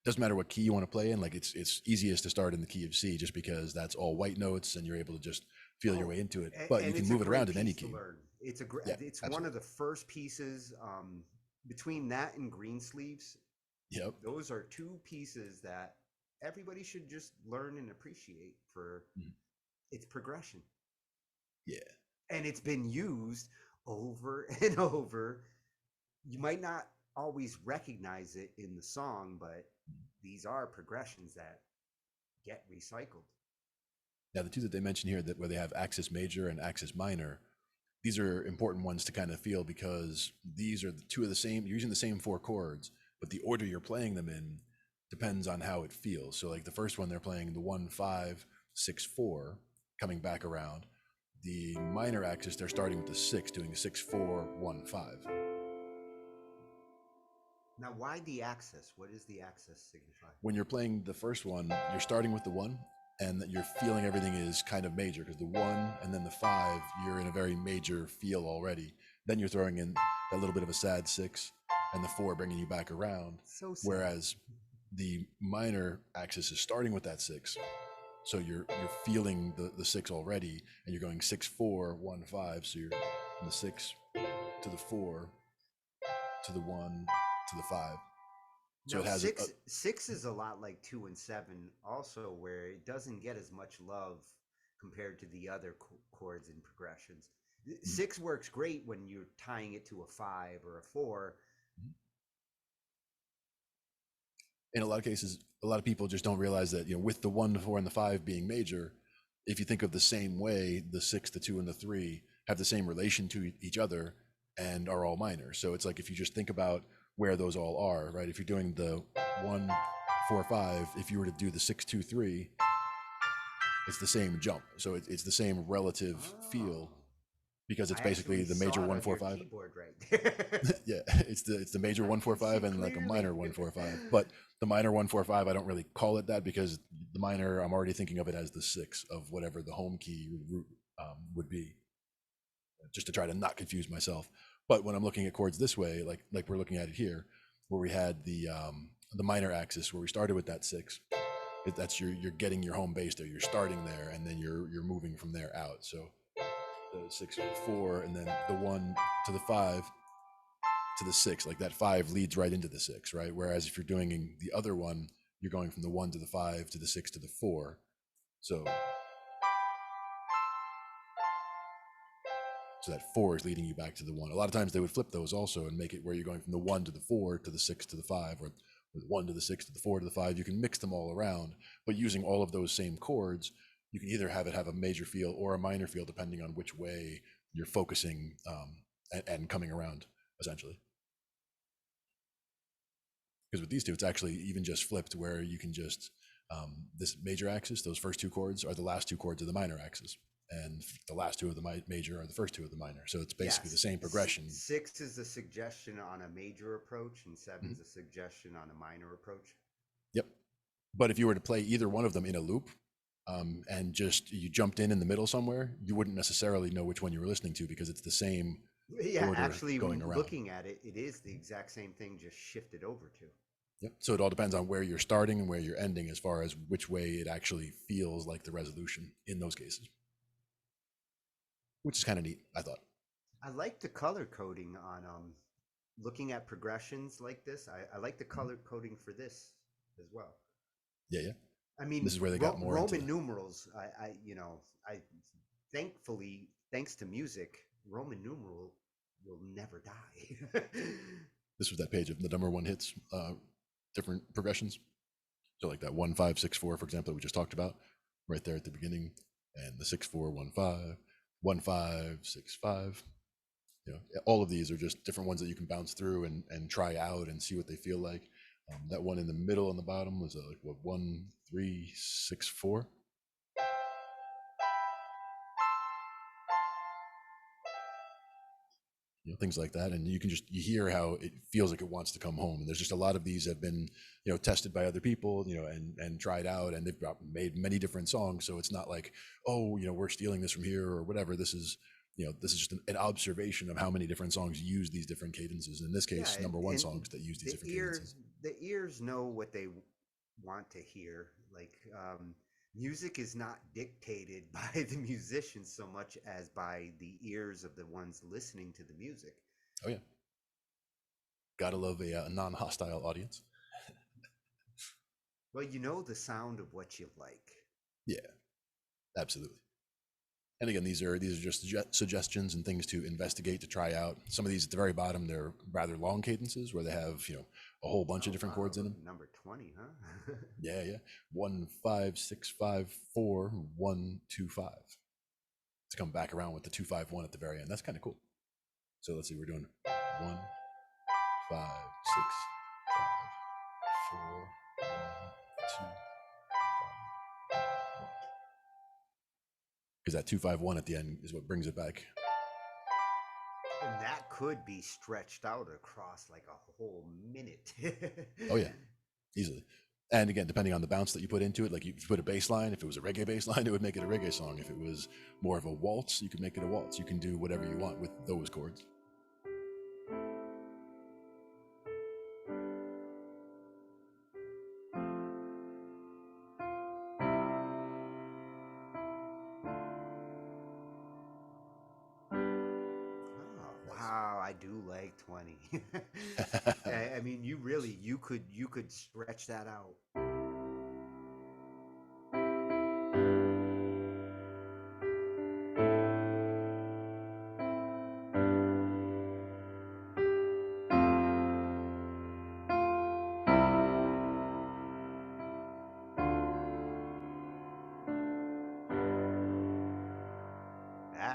doesn't matter what key you want to play in. Like it's easiest to start in the key of C just because that's all white notes and you're able to just feel your way into it. But you can move it around in any key. It's Yeah, it's absolutely. one of the first pieces between that and Greensleeves. Yep. Those are 2 pieces that everybody should just learn and appreciate for its progression. Yeah. And it's been used over and over. You might not always recognize it in the song, but these are progressions that get recycled. Now, the 2 that they mention here that where they have axis major and axis minor, these are important ones to kind of feel because these are the 2 of the same, you're using the same 4 chords, but the order you're playing them in depends on how it feels. So like the first one, they're playing the 1, 5, 6, 4, coming back around. The minor axis, they're starting with the 6, doing 6, 4, 1, 5. Now, why the axis? What does the axis signify? When you're playing the first one, you're starting with the 1, and you're feeling everything is kind of major because the 1 and then the 5, you're in a very major feel already. Then you're throwing in that little bit of a sad 6, and the 4 bringing you back around. So sad. Whereas the minor axis is starting with that 6. So you're feeling the 6 already, and you're going 6, 4, 1, 5. So you're from the 6 to the 4 to the 1 to the 5. So now, it has six is a lot like 2 and 7 also, where it doesn't get as much love compared to the other chords and progressions. Six works great when you're tying it to a five or a four. In a lot of cases, a lot of people just don't realize that, with the 1, the 4, and the 5 being major, if you think of the same way, the 6, the 2, and the 3 have the same relation to each other and are all minor. So it's like if you just think about where those all are, right? If you're doing the 1, 4, 5, if you were to do the 6, 2, 3, it's the same jump. So it's the same relative feel, because it's I basically actually the major saw it 1, on 4, your 5. keyboard right there. Yeah, it's the major I 1, 4, can see 5 and like a clearly. minor 1, 4, 5. But the minor 1, 4, 5, I don't really call it that, because the minor, I'm already thinking of it as the 6 of whatever the home key root would be, just to try to not confuse myself. But when I'm looking at chords this way, like we're looking at it here, where we had the minor axis, where we started with that 6, that's you're getting your home base there. You're starting there, and then you're moving from there out. So the 6, 4, and then the 1 to the 5 to the 6, like that 5 leads right into the 6, right? Whereas if you're doing the other one, you're going from the 1 to the 5 to the 6 to the 4. So that 4 is leading you back to the 1. A lot of times they would flip those also and make it where you're going from the 1 to the 4 to the 6 to the 5, or the 1 to the 6 to the 4 to the 5. You can mix them all around, but using all of those same chords, you can either have it have a major feel or a minor feel, depending on which way you're focusing and coming around, essentially. Because with these two, it's actually even just flipped, where you can just, this major axis, those first 2 chords are the last 2 chords of the minor axis, and the last 2 of the major are the first 2 of the minor. So it's basically the same progression. 6 is a suggestion on a major approach, and 7 is a suggestion on a minor approach. Yep. But if you were to play either one of them in a loop, and just you jumped in the middle somewhere, you wouldn't necessarily know which one you were listening to, because it's the same Yeah, order actually, going around. looking at it, it is the exact same thing, just shifted over to. Yep. So it all depends on where you're starting and where you're ending, as far as which way it actually feels like the resolution in those cases, which is kind of neat, I thought. I like the color coding on looking at progressions like this. I like the color coding for this as well. Yeah. I mean, this is where they got more Roman into numerals. I thankfully, thanks to music, Roman numeral will never die. This was that page of the number 1 hits, different progressions. So like that 1, 5, 6, 4, for example, that we just talked about right there at the beginning, and the 6, 4, 1, 5, 1, 5, 6, 5. All of these are just different ones that you can bounce through and try out and see what they feel like. That one in the middle on the bottom was like 1, 3, 6, 4. Things like that, and you hear how it feels like it wants to come home. And there's just a lot of these have been tested by other people, and tried out, and they've made many different songs. So it's not like, oh, we're stealing this from here or whatever. This is just an observation of how many different songs use these different cadences. In this case, number 1 songs that use these different cadences. The ears know what they want to hear. Like music is not dictated by the musicians so much as by the ears of the ones listening to the music. Oh yeah, gotta love a non-hostile audience. Well, you know the sound of what you like. Yeah, absolutely. And again, these are just suggestions and things to investigate, to try out. Some of these at the very bottom, they're rather long cadences where they have a whole bunch of different chords in them. Number 20, huh? Yeah. 1, 5, 6, 5, 4, 1, 2, 5. To come back around with the 2, 5, 1 at the very end. That's kind of cool. So let's see, we're doing 1, 5, 6, 5, 4, 1, 2, 5, 1. Because that 2, 5, 1 at the end is what brings it back. And that could be stretched out across like a whole minute. Oh yeah, easily. And again, depending on the bounce that you put into it, like you put a bass line, if it was a reggae bass line, it would make it a reggae song. If it was more of a waltz, you could make it a waltz. You can do whatever you want with those chords. Wow, I do like 20. I mean, you could stretch that out.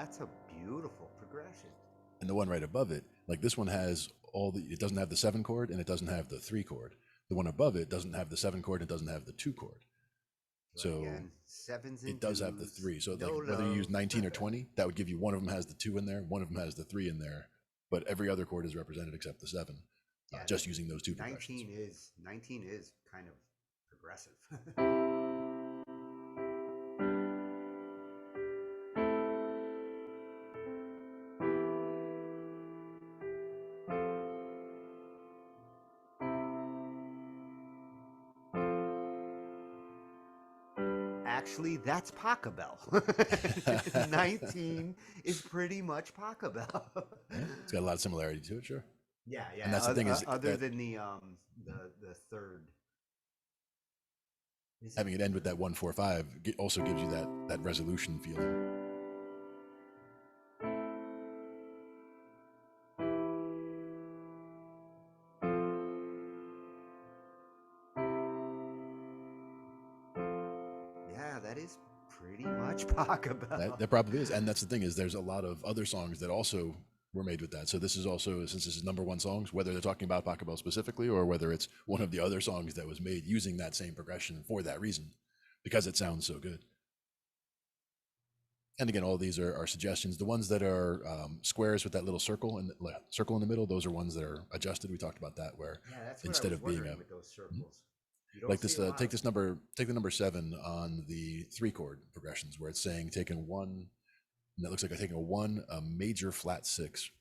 That's a beautiful progression. And the one right above it, like this one has it doesn't have the 7 chord and it doesn't have the 3 chord. The one above it doesn't have the 7 chord and it doesn't have the 2 chord. So again, sevens and it does have the twos, 3. So no like whether you use love. 19 or 20, that would give you one of them has the 2 in there, one of them has the 3 in there, but every other chord is represented except the 7. Yeah, Just using those 2 progressions. 19 is kind of progressive. Actually, that's Pachelbel. 19 is pretty much Pachelbel. Yeah, it's got a lot of similarity to it, sure. Yeah, And yeah. that's the thing is Other that than the third, is having it it end with that third? 145 also gives you that resolution feeling. Yeah, that is pretty much Pachelbel. That probably is, and that's the thing is there's a lot of other songs that also were made with that. So this is also, since this is #1 songs, whether they're talking about Pachelbel specifically or whether it's one of the other songs that was made using that same progression for that reason, because it sounds so good. And again, all these are suggestions. The ones that are squares with that little circle in the middle, those are ones that are adjusted. We talked about that, where Yeah, that's what I instead was of being wondering with those circles. You don't like see this, a lot take of the number 7 on the 3 chord progressions, where it's saying taking 1, and that looks like I'm taking a 1, a major flat 6,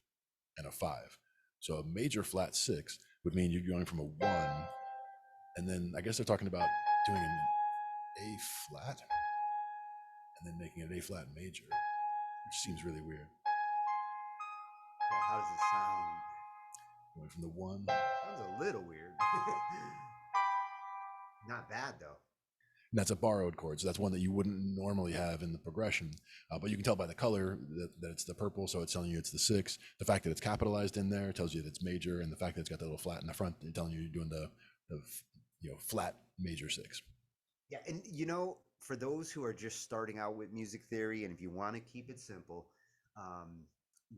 and a 5. So a major flat 6 would mean you're going from a 1, and then I guess they're talking about doing an A flat, and then making it A flat major, which seems really weird. Well, how does it sound? Going from the 1. Sounds a little weird. Not bad though. And that's a borrowed chord, so that's one that you wouldn't normally have in the progression. But you can tell by the color that it's the purple, so it's telling you it's the 6. The fact that it's capitalized in there tells you that it's major, and the fact that it's got that little flat in the front, it's telling you you're doing the flat major 6. Yeah, and for those who are just starting out with music theory, and if you want to keep it simple, um,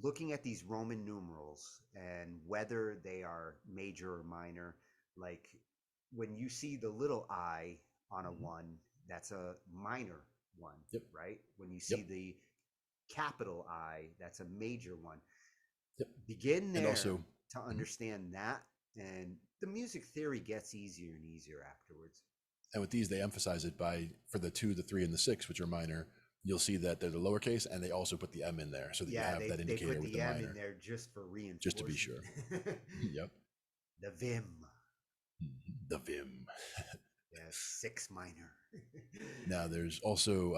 looking at these Roman numerals and whether they are major or minor, like when you see the little I on a Mhm. 1, that's a minor 1, Yep. right? When you see Yep. the capital I, that's a major 1. Yep. Begin And there also, to understand that, and the music theory gets easier and easier afterwards. and with these, they emphasize it for the 2, the 3, and the 6, which are minor. You'll see that they're the lowercase, and they also put the M in there, so that you Yeah, have that they indicator put with the the M minor, in there just for reinforcement. just to be sure. Yep. The Vim. The Vim. Yeah, 6 minor. Now, there's also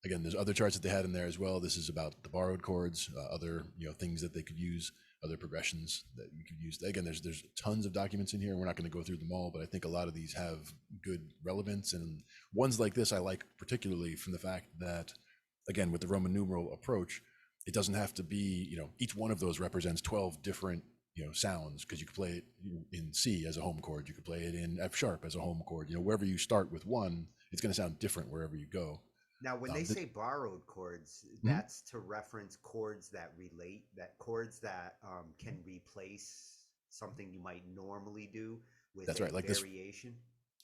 again, there's other charts that they had in there as well. This is about the borrowed chords, other things that they could use, other progressions that you could use. Again, there's tons of documents in here. We're not going to go through them all, but I think a lot of these have good relevance, and ones like this I like particularly from the fact that, again, with the Roman numeral approach, it doesn't have to be each one of those represents 12 different sounds, because you could play it in C as a home chord, you could play it in F sharp as a home chord. Wherever you start with one, it's going to sound different wherever you go. Now, when they say borrowed chords, Mhm. that's to reference chords that relate, that chords that can replace something you might normally do with That's a right. variation.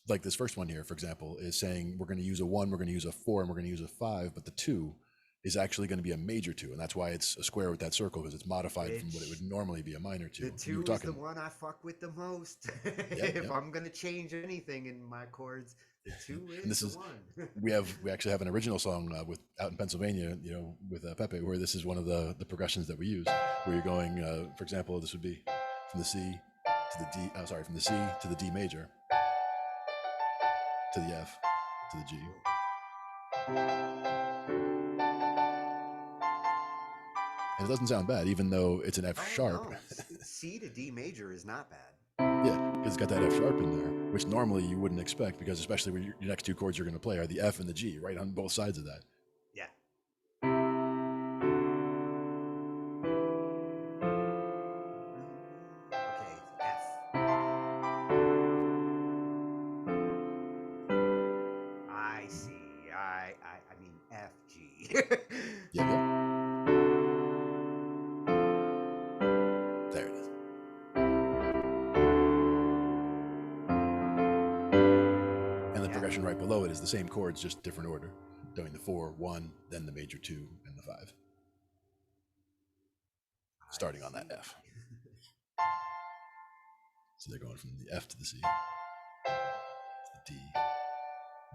Like this first one here, for example, is saying we're going to use a 1, we're going to use a 4, and we're going to use a 5, but the 2 is actually going to be a major 2, and that's why it's a square with that circle, because it's modified from what it would normally be a minor 2. The 2 is the one I fuck with the most. If I'm gonna change anything in my chords, the 2 and is this the is one. we actually have an original song out in Pennsylvania, with Pepe, where this is one of the progressions that we use, where you're going, for example, this would be from the C to the D. From the C to the D major, to the F, to the G. And it doesn't sound bad, even though it's an F sharp. No. C to D major is not bad. Yeah, because it's got that F sharp in there, which normally you wouldn't expect, because especially when your next 2 chords you're going to play are the F and the G, right on both sides of that. Yeah. Okay, F. I see. I mean F G. Yeah. below it is the same chords, just different order, doing the 4, 1, then the major 2, and the 5. Starting on that F. So they're going from the F to the C, to the D,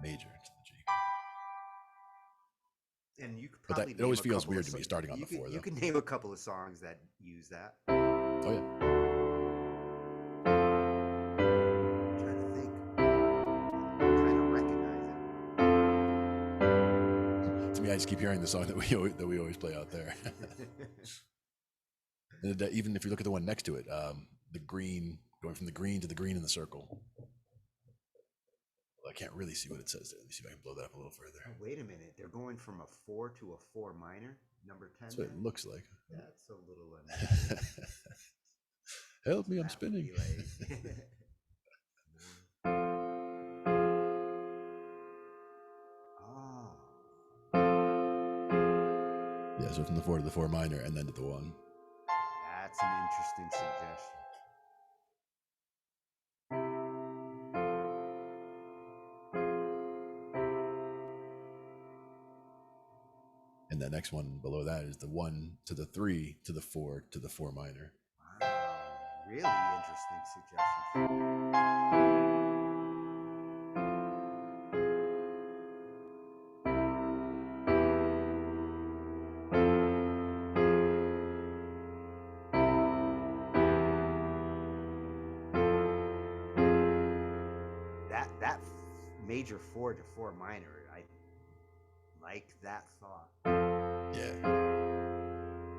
major to the G. And you could But probably it always name a feels couple weird of to me so- starting on you the could- 4, You though. can name a couple of songs that use that. Oh yeah. I'm trying to think. Kind of recognize To me, I just keep hearing the song that we always play out there. it. And even if you look at the one next to it, the green, going from the green to the green in the circle. Well, I can't really see what it says there. Let me see if I can blow that up a little further. Oh, wait a minute. They're going from a 4 to a 4 minor, number 10. That's what it there? looks like. That's a little unusual. Help me, I'm That would spinning. be like- Oh, Yeah, so from the 4 to the 4 minor and then to the 1. that's an interesting suggestion. And the next one below that is the 1 to the 3 to the 4 to the 4 minor. Wow, really interesting suggestions. That major 4 to 4 minor, I like that thought. Yeah.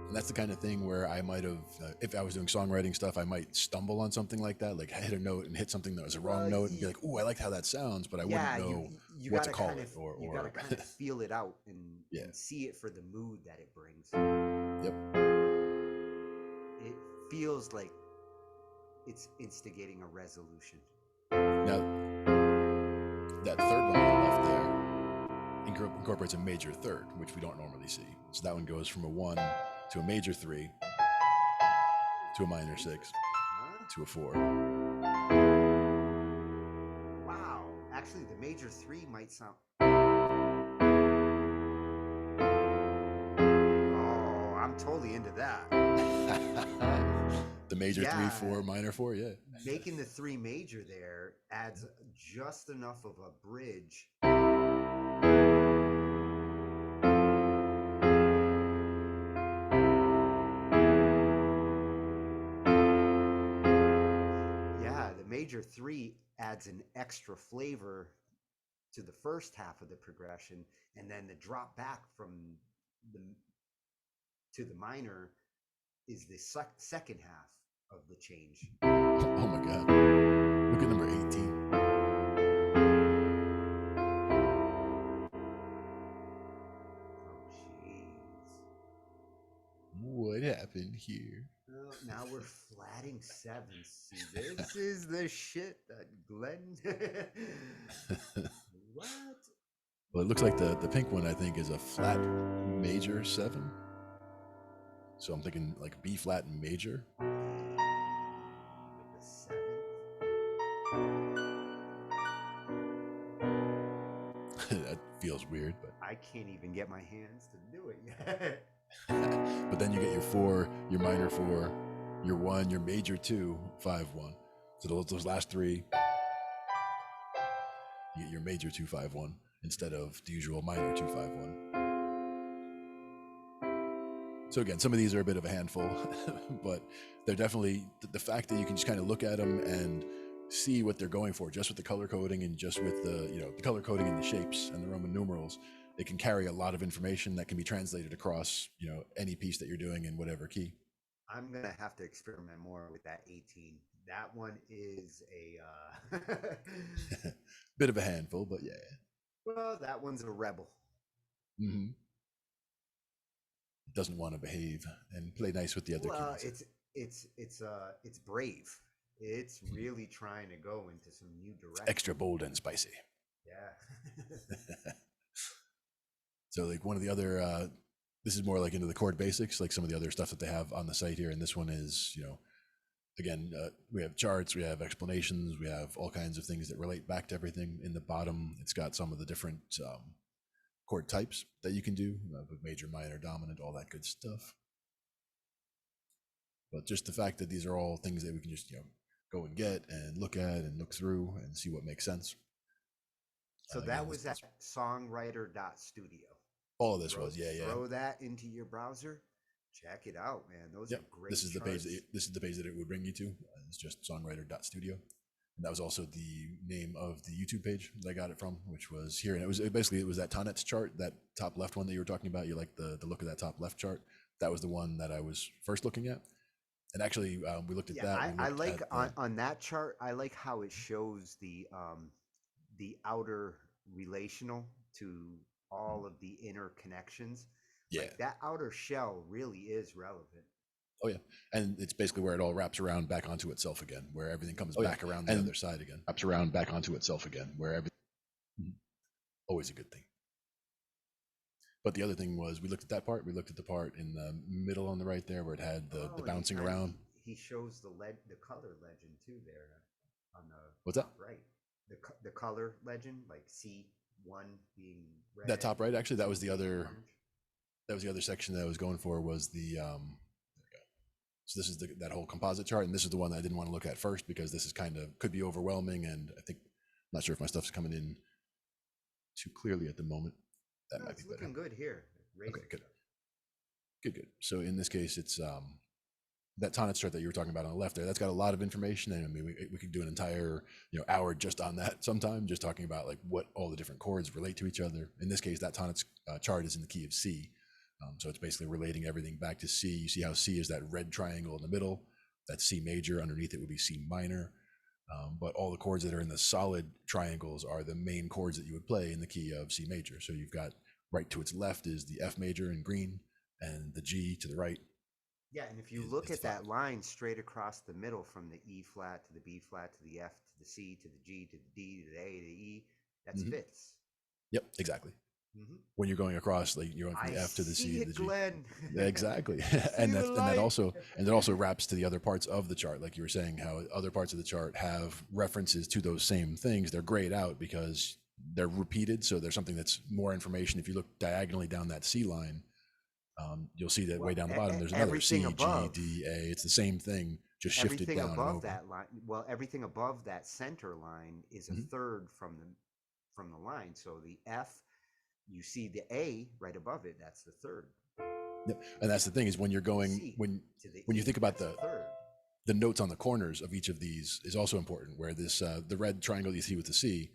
And that's the kind of thing where I might have, if I was doing songwriting stuff, I might stumble on something like that, like hit a note and hit something that was a wrong note and be like, "Ooh, I like how that sounds," but I wouldn't know you what to gotta call kind it. of you gotta kind of feel it out and Yeah. see it for the mood that it brings. Yep. It feels like it's instigating a resolution. Now, that third one on the left there incorporates a major third, which we don't normally see. So that one goes from a 1 to a major 3 to a minor 6 Huh? to a 4. Wow, actually, the major 3 might sound. Oh, I'm totally into that. The major Yeah. 3, 4, minor 4, yeah. Making the 3 major there adds just enough of a bridge. Yeah, the major 3 adds an extra flavor to the first half of the progression, and then the drop back from the to the minor is the second half of the change. Oh my God. Look at number 18. Oh, jeez. What happened here? Well, now we're flatting sevenths. See, this is the shit that Glenn. What? Well, it looks like the pink one, I think, is a flat major 7. So I'm thinking like B flat and major. With the 7th. That feels weird, but I can't even get my hands to do it yet. but then you get your 4, your minor 4, your 1, your major 2, 5, 1. So those last 3, you get your major 2, 5, 1 instead of the usual minor 2, 5, 1. So again, some of these are a bit of a handful, but they're definitely the fact that you can just kind of look at them and see what they're going for, just with the color coding and just with the the color coding and the shapes and the Roman numerals. It can carry a lot of information that can be translated across any piece that you're doing in whatever key. I'm gonna have to experiment more with that 18. That one is a Bit of a handful, but yeah. well, that one's a rebel. Mm-hmm. Doesn't want to behave and play nice with the other Well, keys. it's brave. It's really trying to go into some new direction. Extra bold and spicy. Yeah. So like one of the other, this is more like into the chord basics, like some of the other stuff that they have on the site here. And this one is, again, we have charts, we have explanations, we have all kinds of things that relate back to everything. In the bottom, it's got some of the different chord types that you can do, with major, minor, dominant, all that good stuff. But just the fact that these are all things that we can just, go and get and look at and look through and see what makes sense. So that was at songwriter.studio. All of this was, yeah. Throw that into your browser. Check it out, man. Those are great. This is the charts. page. This is the page that it would bring you to. It's just songwriter.studio, and that was also the name of the YouTube page that I got it from, which was here. And it was basically that Tonnet's chart, that top left one that you were talking about. You like the look of that top left chart. That was the one that I was first looking at. And actually, we looked at that. I like on that chart. I like how it shows the outer relational to all of the inner connections. Yeah, like that outer shell really is relevant. Oh yeah, and it's basically where it all wraps around back onto itself again, where everything comes back around the other side again. Wraps around back onto itself again, where everything. Always a good thing. But the other thing was, we looked at that part. We looked at the part in the middle on the right there, where it had the bouncing around. He shows the color legend too there on the what's that? Right, the color legend, like C1 being red. That top right, actually, that was the other. Orange. That was the other section that I was going for. Was the there we go. So this is that whole composite chart, and this is the one that I didn't want to look at first because this is could be overwhelming, and I think I'm not sure if my stuff's coming in too clearly at the moment. That might be better. Looking good here. Okay, good. So in this case, it's that Tonnet's chart that you were talking about on the left there. That's got a lot of information, and I mean, we could do an entire hour just on that sometime, just talking about like what all the different chords relate to each other. In this case, that Tonnet's chart is in the key of C, so it's basically relating everything back to C. You see how C is that red triangle in the middle. That's C major. Underneath it would be C minor. But all the chords that are in the solid triangles are the main chords that you would play in the key of C major. So you've got right to its left is the F major in green, and the G to the right. Yeah, and if you look at that line straight across the middle from the E flat to the B flat to the F to the C to the G to the D to the A to the E, that's fifths. Yep, exactly. When you're going across, like you're going from the F to the C to the G. Glenn. Exactly. and that also wraps to the other parts of the chart, like you were saying, how other parts of the chart have references to those same things. They're grayed out because they're repeated, so there's something that's more information. If you look diagonally down that C line, you'll see that way down the bottom there's another C, G, D, A. It's the same thing, just shifted down. Everything above that line, everything above that center line is a third from the line. So the F, you see the A right above it, that's the third. Yep. And that's the thing, is when you're going, when you think about the notes on the corners of each of these is also important, where this the red triangle you see with the C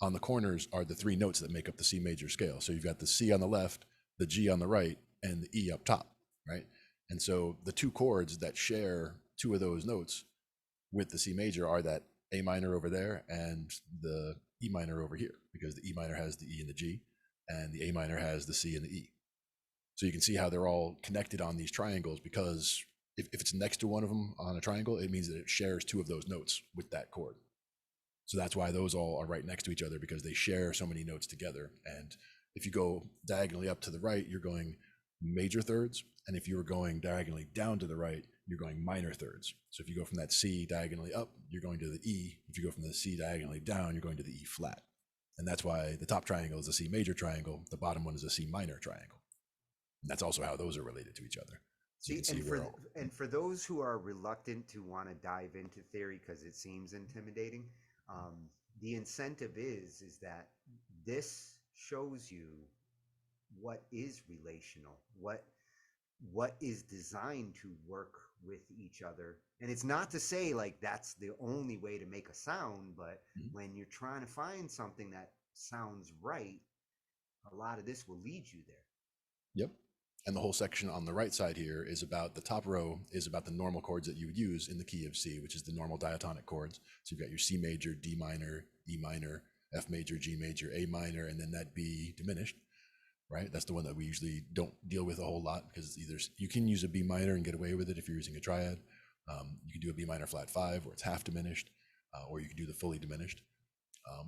on the corners are the three notes that make up the C major scale. So you've got the C on the left, the G on the right, and the E up top, right? And so the two chords that share two of those notes with the C major are that A minor over there and the E minor over here, because the E minor has the E and the G, and the A minor has the C and the E. So you can see how they're all connected on these triangles, because if it's next to one of them on a triangle, it means that it shares two of those notes with that chord. So that's why those all are right next to each other, because they share so many notes together. And if you go diagonally up to the right, you're going major thirds. And if you were going diagonally down to the right, you're going minor thirds. So if you go from that C diagonally up, you're going to the E. If you go from the C diagonally down, you're going to the E flat. And that's why the top triangle is a C major triangle. The bottom one is a C minor triangle. And that's also how those are related to each other. So you can see and for those who are reluctant to want to dive into theory because it seems intimidating, the incentive is that this shows you what is relational, what is designed to work with each other. And it's not to say like that's the only way to make a sound, but when you're trying to find something that sounds right, a lot of this will lead you there. Yep. And the whole section on the right side here is about, the top row is about the normal chords that you would use in the key of C, which is the normal diatonic chords. So you've got your C major, D minor, E minor, F major, G major, A minor, and then that B diminished, right? That's the one that we usually don't deal with a whole lot, because either you can use a B minor and get away with it if you're using a triad. You can do a B minor flat 5 where it's half diminished, or you can do the fully diminished.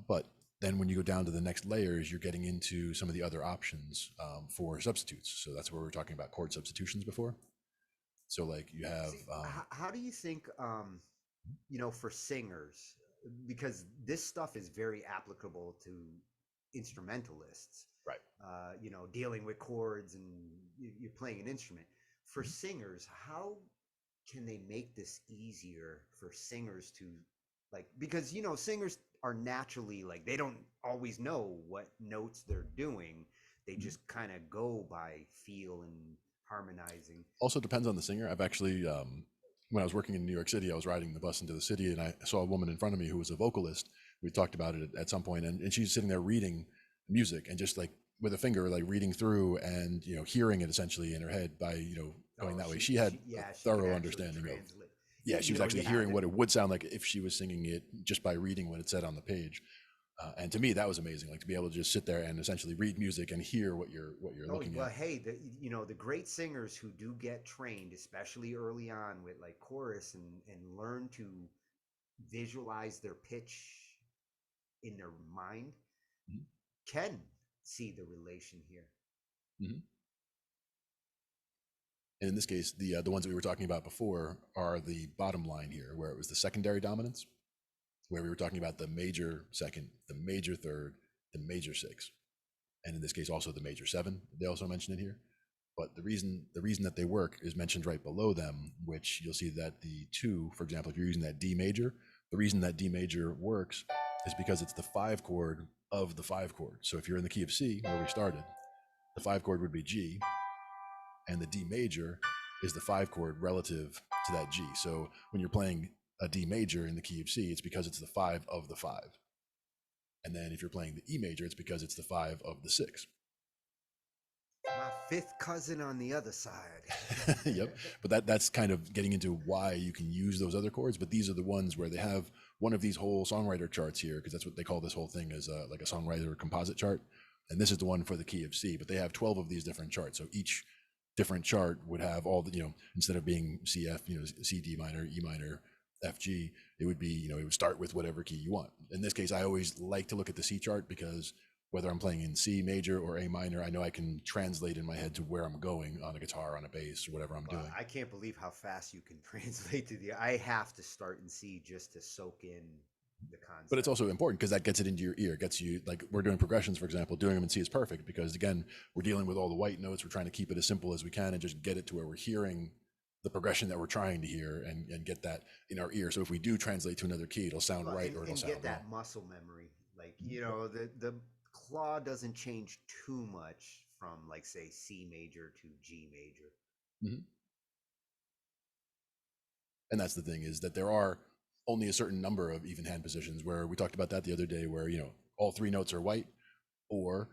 But then when you go down to the next layers, you're getting into some of the other options for substitutes. So that's where we were talking about chord substitutions before. So like you have, See, how do you think, for singers, because this stuff is very applicable to instrumentalists, right. dealing with chords and you're playing an instrument. For Mhm. singers, how can they make this easier for singers to, like, because, singers are naturally, like, they don't always know what notes they're doing. They Mhm. just kind of go by feel and harmonizing. Also depends on the singer. I've actually, when I was working in New York City, I was riding the bus into the city and I saw a woman in front of me who was a vocalist. We talked about it at some point, and she's sitting there reading music and just like with a finger, like reading through and, hearing it essentially in her head by, going Oh, that way. She had a she could thorough actually understanding of, translate. yeah, she was actually Yeah, hearing what it would sound like if she was singing it just by reading what it said on the page. And to me, that was amazing. Like to be able to just sit there and essentially read music and hear what you're oh, looking well, at. hey, the great singers who do get trained, especially early on with like chorus and learn to visualize their pitch in their mind, Mhm. can see the relation here. Mhm. And in this case, the ones that we were talking about before are the bottom line here, where it was the secondary dominance, where we were talking about the major second, the major third, the major six, and in this case also the major seven. They also mentioned it here. But the reason that they work is mentioned right below them, which you'll see that the two, for example, if you're using that D major, the reason that D major works is because it's the 5 chord of the 5 chord. So if you're in the key of C, where we started, the 5 chord would be G, and the D major is the 5 chord relative to that G. So when you're playing a D major in the key of C, it's because it's the 5 of the 5. And then if you're playing the E major, it's because it's the 5 of the 6. My fifth cousin on the other side. Yep. But that's kind of getting into why you can use those other chords. But these are the ones where they have one of these whole songwriter charts here, because that's what they call this whole thing, is like a songwriter composite chart. And this is the one for the key of C. But they have 12 of these different charts. So each different chart would have all the, instead of being CF, C, D minor, E minor, F, G, it would be, it would start with whatever key you want. In this case, I always like to look at the C chart because whether I'm playing in C major or A minor, I know I can translate in my head to where I'm going on a guitar, on a bass, or whatever I'm Wow, doing. I can't believe how fast you can translate to the. I have to start in C just to soak in the But it's concept. also important because that gets it into your ear. It gets you, like we're doing progressions, for example, doing them in C is perfect because again, we're dealing with all the white notes. We're trying to keep it as simple as we can and just get it to where we're hearing the progression that we're trying to hear and get that in our ear. So if we do translate to another key, it'll sound Well, right or it'll and sound get wrong. that muscle memory. Like, the claw doesn't change too much from, like, say, C major to G major. Mhm. And that's the thing, is that there are only a certain number of even hand positions, where we talked about that the other day, where all 3 notes are white, or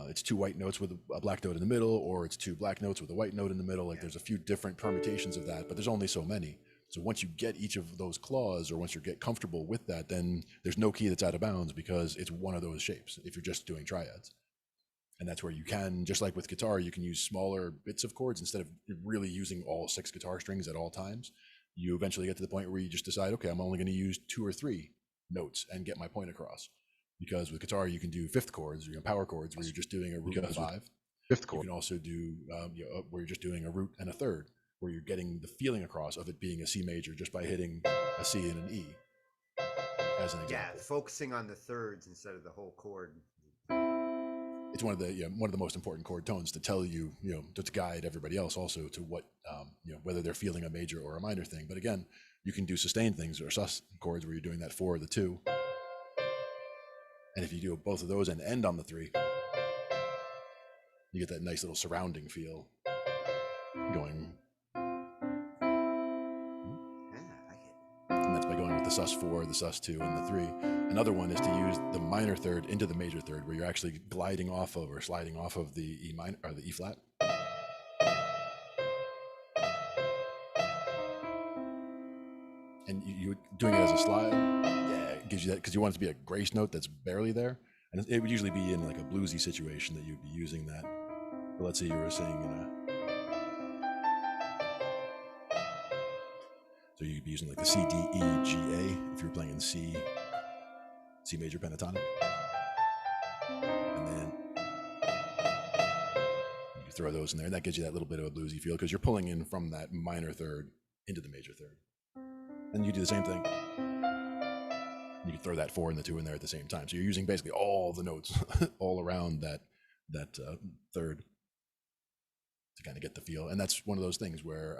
it's 2 white notes with a black note in the middle, or it's 2 black notes with a white note in the middle. Like Yeah. there's a few different permutations of that, but there's only so many. So once you get each of those claws, or once you get comfortable with that, then there's no key that's out of bounds because it's one of those shapes if you're just doing triads. And that's where you can, just like with guitar, you can use smaller bits of chords instead of really using all 6 guitar strings at all times. You eventually get to the point where you just decide, okay, I'm only going to use 2 or 3 notes and get my point across. Because with guitar, you can do fifth chords, power chords, where you're just doing a root and a 5. Fifth You chord. can also do where you're just doing a root and a third, where you're getting the feeling across of it being a C major just by hitting a C and an E, as an Yeah, example. focusing on the thirds instead of the whole chord. It's one of the most important chord tones to tell you, to guide everybody else also to what, whether they're feeling a major or a minor thing. But again, you can do sustained things or sus chords where you're doing that 4 or the 2. And if you do both of those and end on the 3, you get that nice little surrounding feel going. Yeah, I like it. And that's by going with the sus4, the sus2, and the 3. Another one is to use the minor third into the major third, where you're actually gliding off of or sliding off of the E minor or the E flat. And you doing it as a slide, yeah, it gives you that, because you want it to be a grace note that's barely there. And it would usually be in like a bluesy situation that you'd be using that. But let's say you were saying, so you'd be using like the C, D, E, G, A if you were playing in C major pentatonic. And then you throw those in there, and that gives you that little bit of a bluesy feel because you're pulling in from that minor third into the major third. And you do the same thing. You can throw that 4 and the 2 in there at the same time. So you're using basically all the notes all around that third to kind of get the feel. And that's one of those things where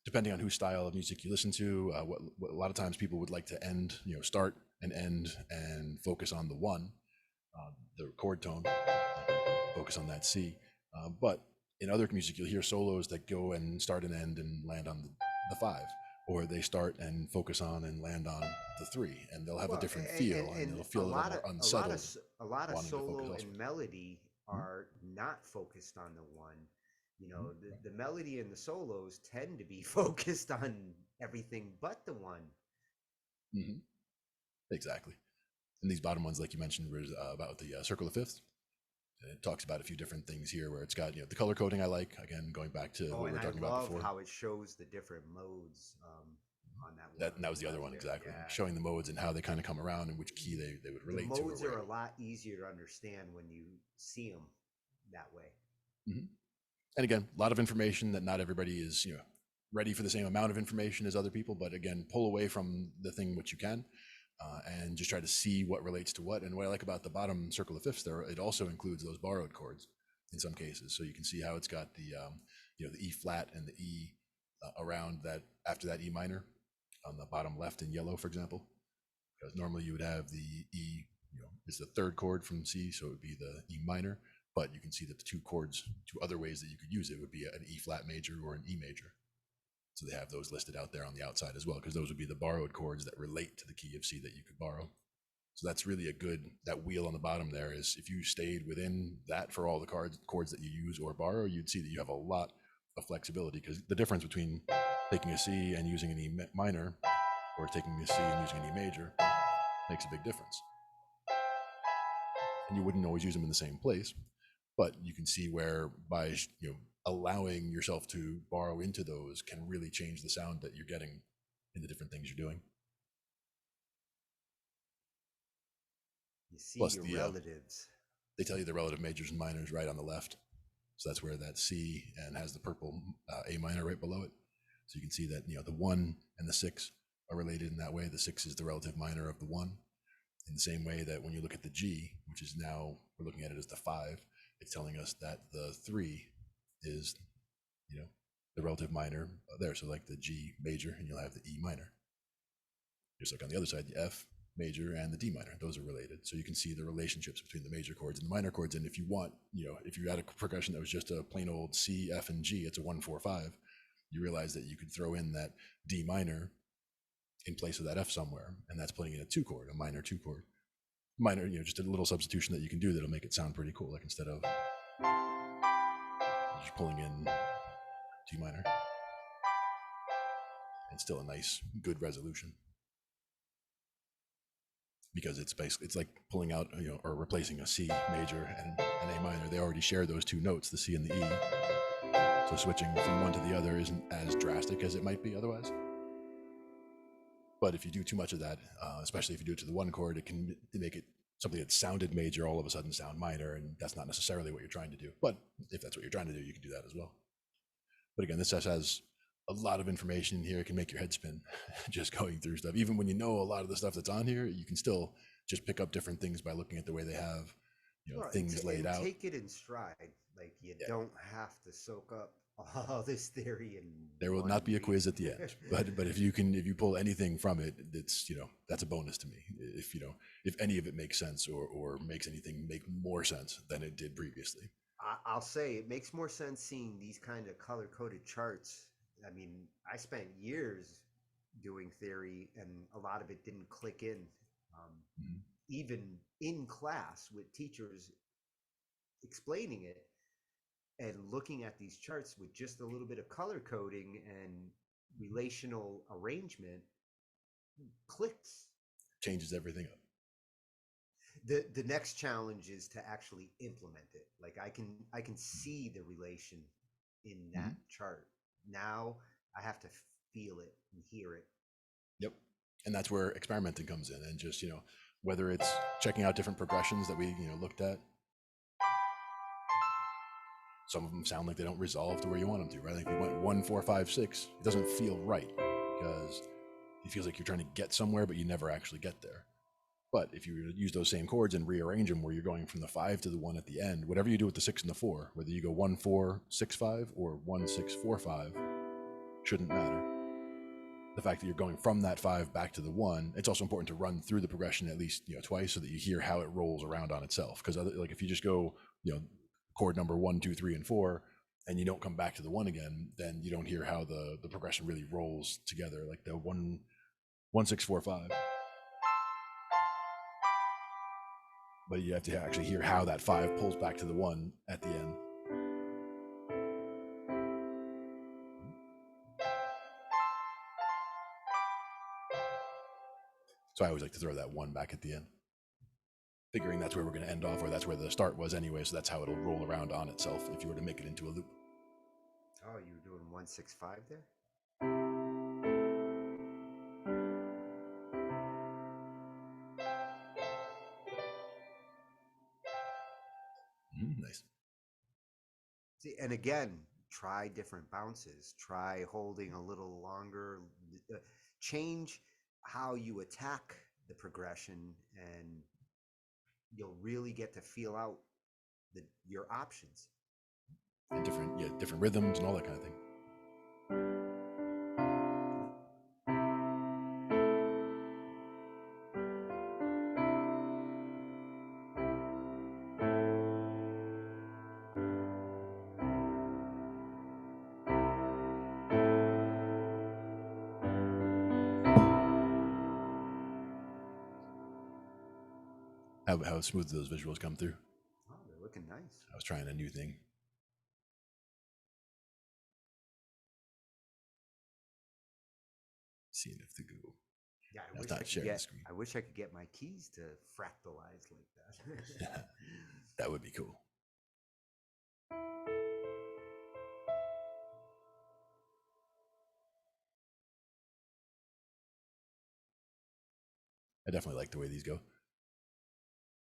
depending on whose style of music you listen to, what a lot of times people would like to end, start and end and focus on the 1, the chord tone, focus on that C. But in other music, you'll hear solos that go and start and end and land on the 5, or they start and focus on and land on the 3, and they'll have a different feel, and it'll feel a little more unsettled. A lot of wanting to focus solo and elsewhere. melody are not focused on the 1. The melody and the solos tend to be focused on everything but the 1. Mm-hmm. Exactly. And these bottom ones, like you mentioned, was about the circle of fifths. It talks about a few different things here where it's got, the color coding I like, again, going back to what we were talking about before. I love how it shows the different modes on that one. That was the other one, exactly. Yeah. Showing the modes and how they kind of come around and which key they would relate to. The modes are a lot easier to understand when you see them that way. Mm-hmm. And again, a lot of information that not everybody is, ready for the same amount of information as other people. But again, pull away from the thing which you can, and just try to see what relates to what. And what I like about the bottom circle of fifths there, it also includes those borrowed chords in some cases. So you can see how it's got the, the E flat and the E around that after that E minor on the bottom left in yellow, for example. Because normally you would have the E, is the third chord from C, so it would be the E minor. But you can see that the 2 chords, 2 other ways that you could use it would be an E flat major or an E major. So they have those listed out there on the outside as well, because those would be the borrowed chords that relate to the key of C that you could borrow. So that's really a good, that wheel on the bottom there is if you stayed within that for all the chords that you use or borrow, you'd see that you have a lot of flexibility, because the difference between taking a C and using an E minor or taking a C and using an E major makes a big difference. And you wouldn't always use them in the same place. But you can see where by allowing yourself to borrow into those can really change the sound that you're getting in the different things you're doing. You see plus your relatives. They tell you the relative majors and minors right on the left. So that's where that C and has the purple A minor right below it. So you can see that the 1 and the 6 are related in that way. The 6 is the relative minor of the 1. In the same way that when you look at the G, which is now we're looking at it as the 5, it's telling us that the 3 is, the relative minor there. So like the G major, and you'll have the E minor. Just like on the other side, the F major and the D minor, those are related. So you can see the relationships between the major chords and the minor chords. And if you want, if you had a progression that was just a plain old C, F, and G, it's a 1, 4, 5. You realize that you could throw in that D minor in place of that F somewhere, and that's putting in a 2 chord, a minor 2 chord. Minor, just a little substitution that you can do that'll make it sound pretty cool. Like instead of just pulling in G minor, and still a nice, good resolution. Because it's basically, it's like pulling out, or replacing a C major and an A minor. They already share those 2 notes, the C and the E. So switching from one to the other isn't as drastic as it might be otherwise. But if you do too much of that, especially if you do it to the 1 chord, it can make it something that sounded major all of a sudden sound minor, and that's not necessarily what you're trying to do. But if that's what you're trying to do, you can do that as well. But again, this just has a lot of information in here. It can make your head spin just going through stuff. Even when you know a lot of the stuff that's on here, you can still just pick up different things by looking at the way they have, things laid out. Take it in stride. Like you don't have to soak up all this theory. And there will not be a quiz at the end, but if you pull anything from it, it's, that's a bonus to me. If any of it makes sense or makes anything make more sense than it did previously. I'll say it makes more sense seeing these kind of color-coded charts. I mean, I spent years doing theory, and a lot of it didn't click in. Even in class with teachers explaining it and looking at these charts with just a little bit of color coding and relational arrangement, clicks. Changes everything up. The next challenge is to actually implement it. Like I can see the relation in that chart. Now I have to feel it and hear it. Yep. And that's where experimenting comes in, and just, whether it's checking out different progressions that we, looked at. Some of them sound like they don't resolve to where you want them to, right? Like if you went 1, 4, 5, 6, it doesn't feel right because it feels like you're trying to get somewhere, but you never actually get there. But if you use those same chords and rearrange them where you're going from the 5 to the 1 at the end, whatever you do with the 6 and the 4, whether you go 1, 4, 6, 5 or 1, 6, 4, 5, shouldn't matter. The fact that you're going from that 5 back to the 1, it's also important to run through the progression at least twice so that you hear how it rolls around on itself. Because like if you just go chord number 1, 2, 3, and 4, and you don't come back to the 1 again, then you don't hear how the progression really rolls together, like the 1, 1, 6, 4, 5. But you have to actually hear how that 5 pulls back to the 1 at the end. So I always like to throw that 1 back at the end, figuring that's where we're going to end off, or that's where the start was anyway, so that's how it'll roll around on itself if you were to make it into a loop. Oh, you were doing 1, 6, 5 there? Nice. See, and again, try different bounces. Try holding a little longer. Change how you attack the progression, and you'll really get to feel out your options. And different rhythms and all that kind of thing. How smooth do those visuals come through? Oh, they're looking nice. I was trying a new thing. Seeing if the Google. Yeah, I wish I could get my keys to fractalize like that. That would be cool. I definitely like the way these go.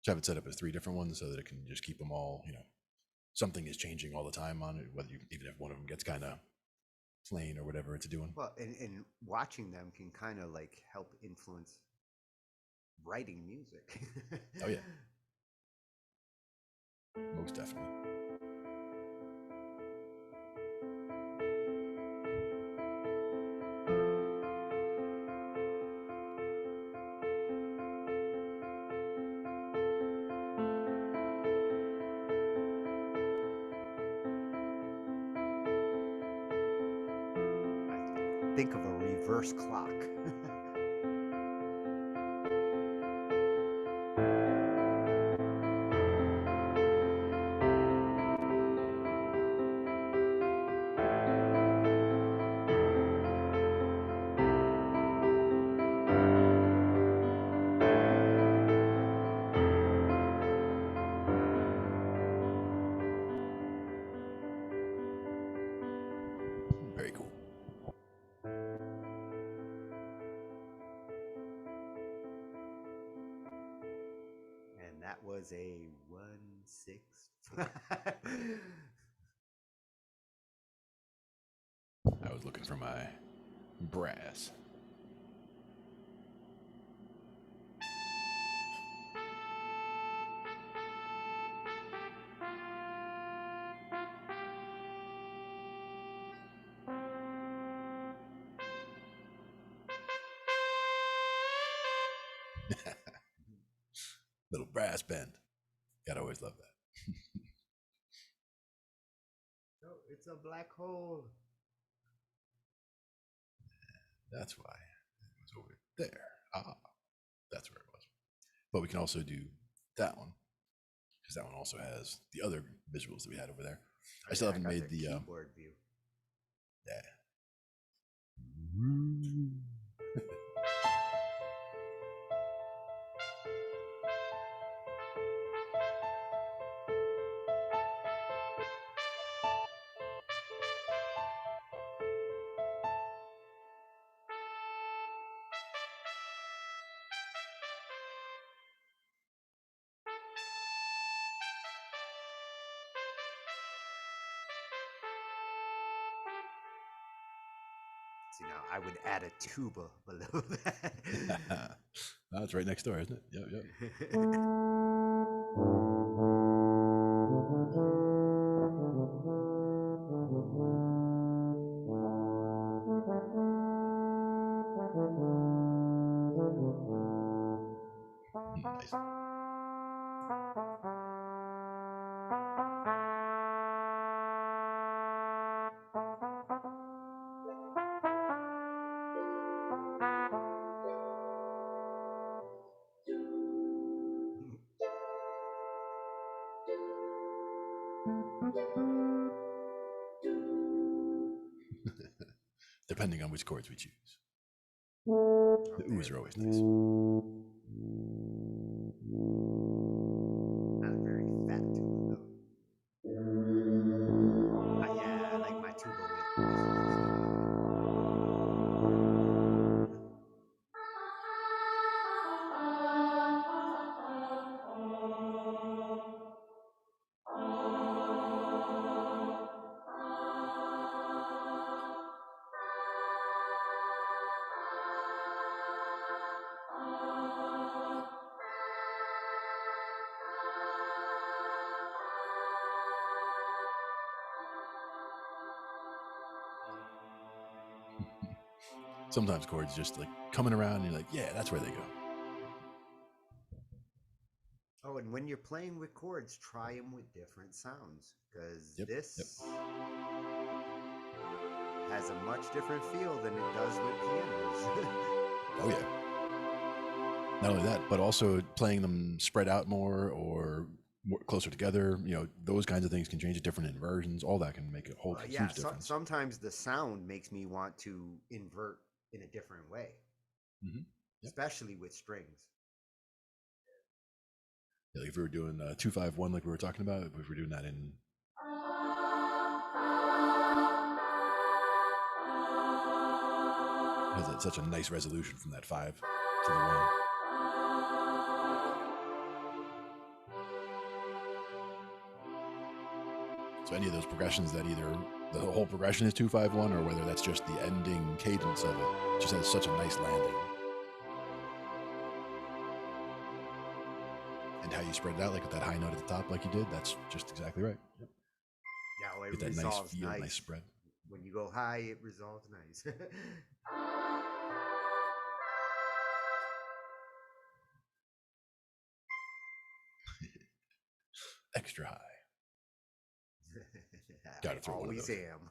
So I have it set up as 3 different ones so that it can just keep them all, something is changing all the time on it, even if one of them gets kind of plain or whatever it's doing. Well, and watching them can kind of like help influence writing music. Oh yeah. Most definitely. Think of a reverse clock. Very cool. And that was a 1, 6. I was looking for my brass. Little brass bend. Gotta always love that. So it's a black hole. That's why it was over there. That's where it was. But we can also do that one, because that one also has the other visuals that we had over there. I still haven't made the keyboard view. Yeah. See, now I would add a tuba below that. Oh, it's right next door, isn't it? Yep, yep. Nice. Depending on which chords we choose. The oohs are always nice. Not a very fat tuba, though. Yeah, I like my tuba with. Sometimes chords just like coming around and you're like, yeah, that's where they go. Oh, and when you're playing with chords, try them with different sounds, because Yep, this has a much different feel than it does with pianos. Oh yeah. Not only that, but also playing them spread out more or more closer together. You know, those kinds of things can change it. Different inversions, all that can make a whole Yeah, huge difference. sometimes the sound makes me want to invert in a different way, Yep. especially with strings. Yeah, like if we were doing 2-5-1, like we were talking about, if we were doing that in. It has such a nice resolution from that 5 to the 1. So any of those progressions that either the whole progression is 2-5-1 or whether that's just the ending cadence of it, just has such a nice landing. And how you spread it out, like with that high note at the top, like you did, that's just exactly right. Yep. Yeah, well, it Get that nice resolves feel, nice spread. When you go high, it resolves nice. Extra high. Gotta throw one of always those. am.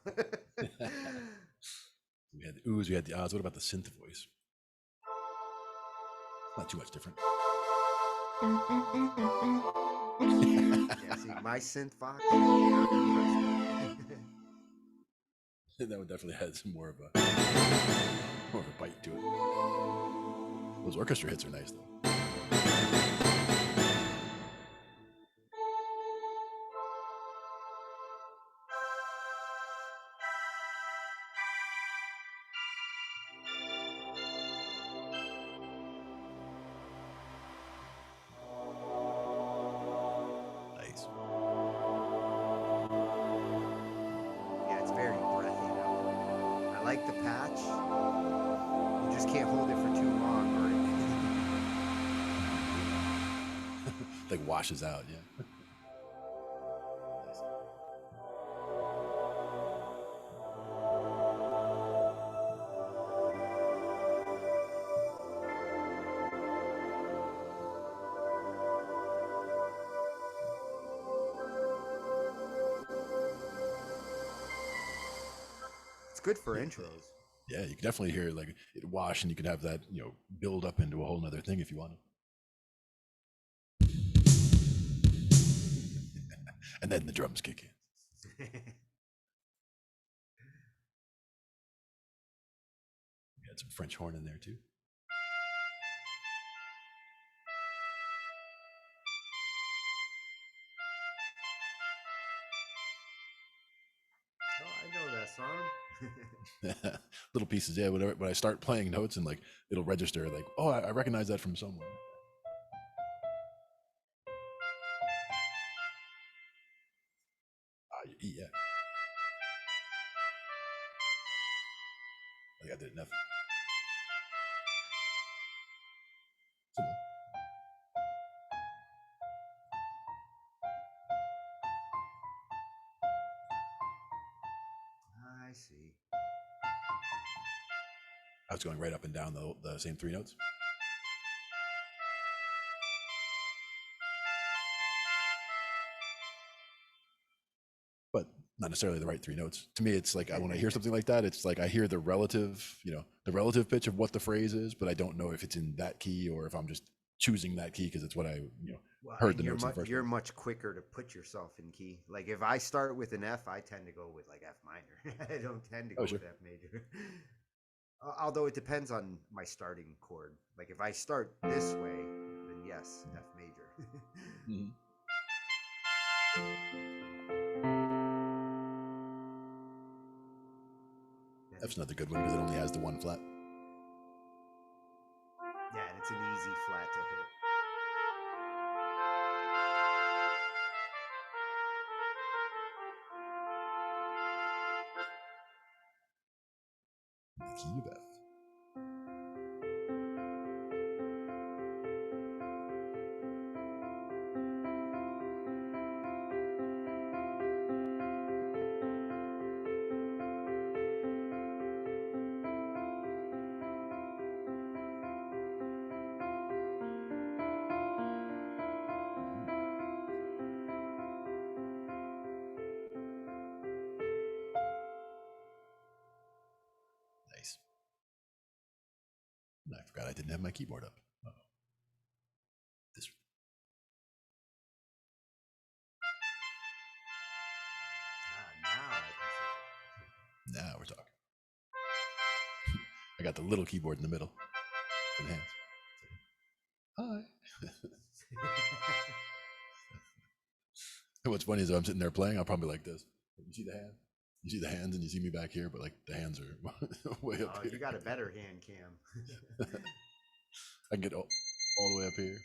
We had the oohs, we had the ahs. What about the synth voice? Not too much different. Yeah, see, my synth fox. That would definitely have some more of a bite to it. Those orchestra hits are nice though. Nice. Yeah, it's very breathy though. I like the patch. You just can't hold it for too long, or Like washes out, yeah. it's good for intros. Yeah, you can definitely hear like it wash, and you can have that build up into a whole nother thing if you wanted. And then the drums kick in. We had some French horn in there too. Oh, I know that song. Little pieces, yeah. Whenever when I start playing notes and like it'll register, like, oh, I recognize that from somewhere. Yeah. I did enough. Similar. I see. I was going right up and down the same three notes. But not necessarily the right three notes. To me, it's like when I hear something like that, it's like I hear the relative, the relative pitch of what the phrase is, but I don't know if it's in that key or if I'm just choosing that key because it's what I, Well, heard and the notes in the first you're place. much quicker to put yourself in key. Like if I start with an F, I tend to go with like F minor. I don't tend to go Sure. with F major. Although it depends on my starting chord. Like if I start this way, then yes, F major. Mhm. F's another good one because it only has the one flat. Yeah, and it's an easy flat to hit. The key of F. Nice. And I forgot I didn't have my keyboard up. Uh-oh. This. Now I can see it. Now we're talking. I got the little keyboard in the middle. And hands. Hi. And what's funny is I'm sitting there playing, I'll probably like this. You see the hand? You see the hands and you see me back here, but like the hands are way up here. You got a better hand cam. I can get all the way up here.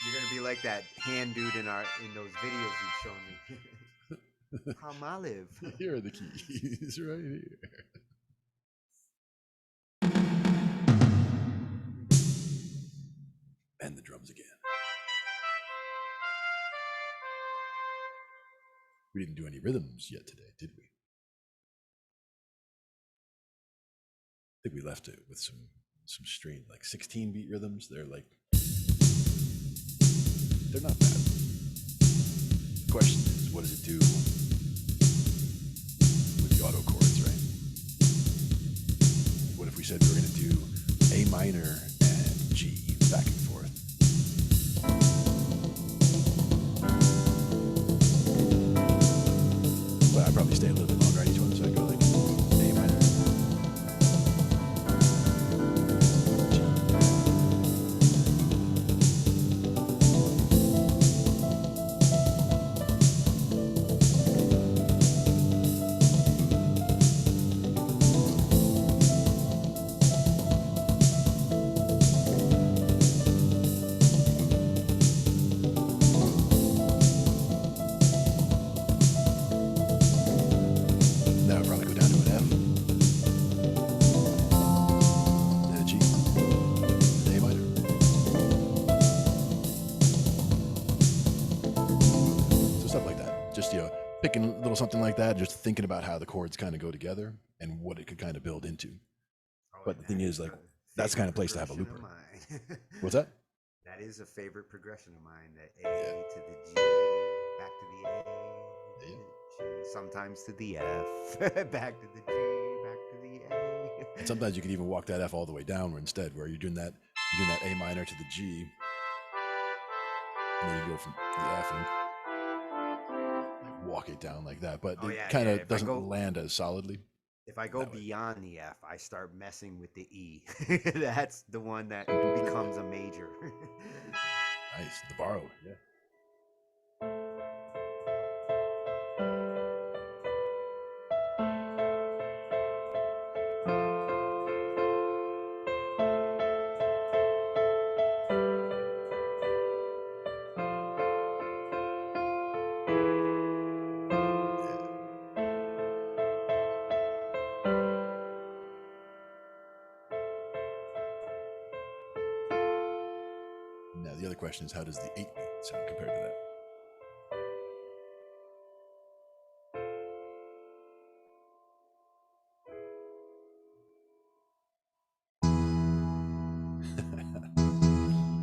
But You're gonna be like that hand dude in those videos you've shown me. How I live. here are the keys right here. And the drums again. We didn't do any rhythms yet today, did we? I think we left it with some strange, like 16 beat rhythms. They're not bad. The question is, what does it do with the auto chords, right? What if we said we were going to do A minor and G back and forth? But I'd probably stay a little bit longer on each one, so I'd go like A minor. Now I'd probably go down to an F, then a G, then A minor. So stuff like that. Just, picking a little something like that, just thinking about how the chords kind of go together and what it could kind of build into. But the thing is, like, that's the kind of place to have a looper. What's that? That is a favorite progression of mine. The A to the G, back to the A, to the G, sometimes to the F, back to the G, back to the A. And sometimes you could even walk that F all the way downward instead, where you're doing that A minor to the G, and then you go from the F and like walk it down like that. But it kind of doesn't land as solidly. If I go beyond the F, I start messing with the E. That's the one that becomes a major. Nice, the borrowed, yeah. question is, how does the 8-beat sound compared to that?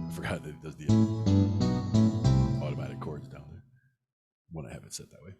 I forgot that it does the automatic chords down there when I have it set that way.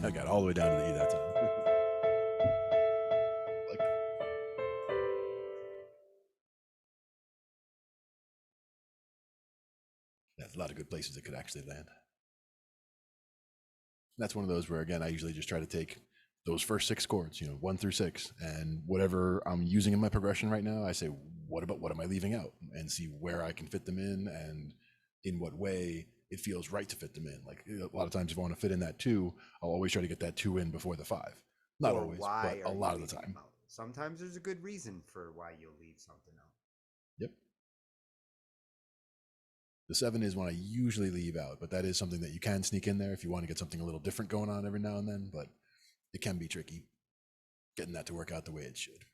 I got all the way down to the E that time. Like that. That's a lot of good places it could actually land. That's one of those where, again, I usually just try to take those first 6 chords, 1 through 6, and whatever I'm using in my progression right now, I say, what am I leaving out, and see where I can fit them in and in what way it feels right to fit them in. Like a lot of times, if I want to fit in that 2, I'll always try to get that 2 in before the 5. Not Or always, why but a are you lot of the leaving time. them out? Sometimes there's a good reason for why you'll leave something out. Yep. The 7 is one I usually leave out, but that is something that you can sneak in there if you want to get something a little different going on every now and then, but it can be tricky getting that to work out the way it should.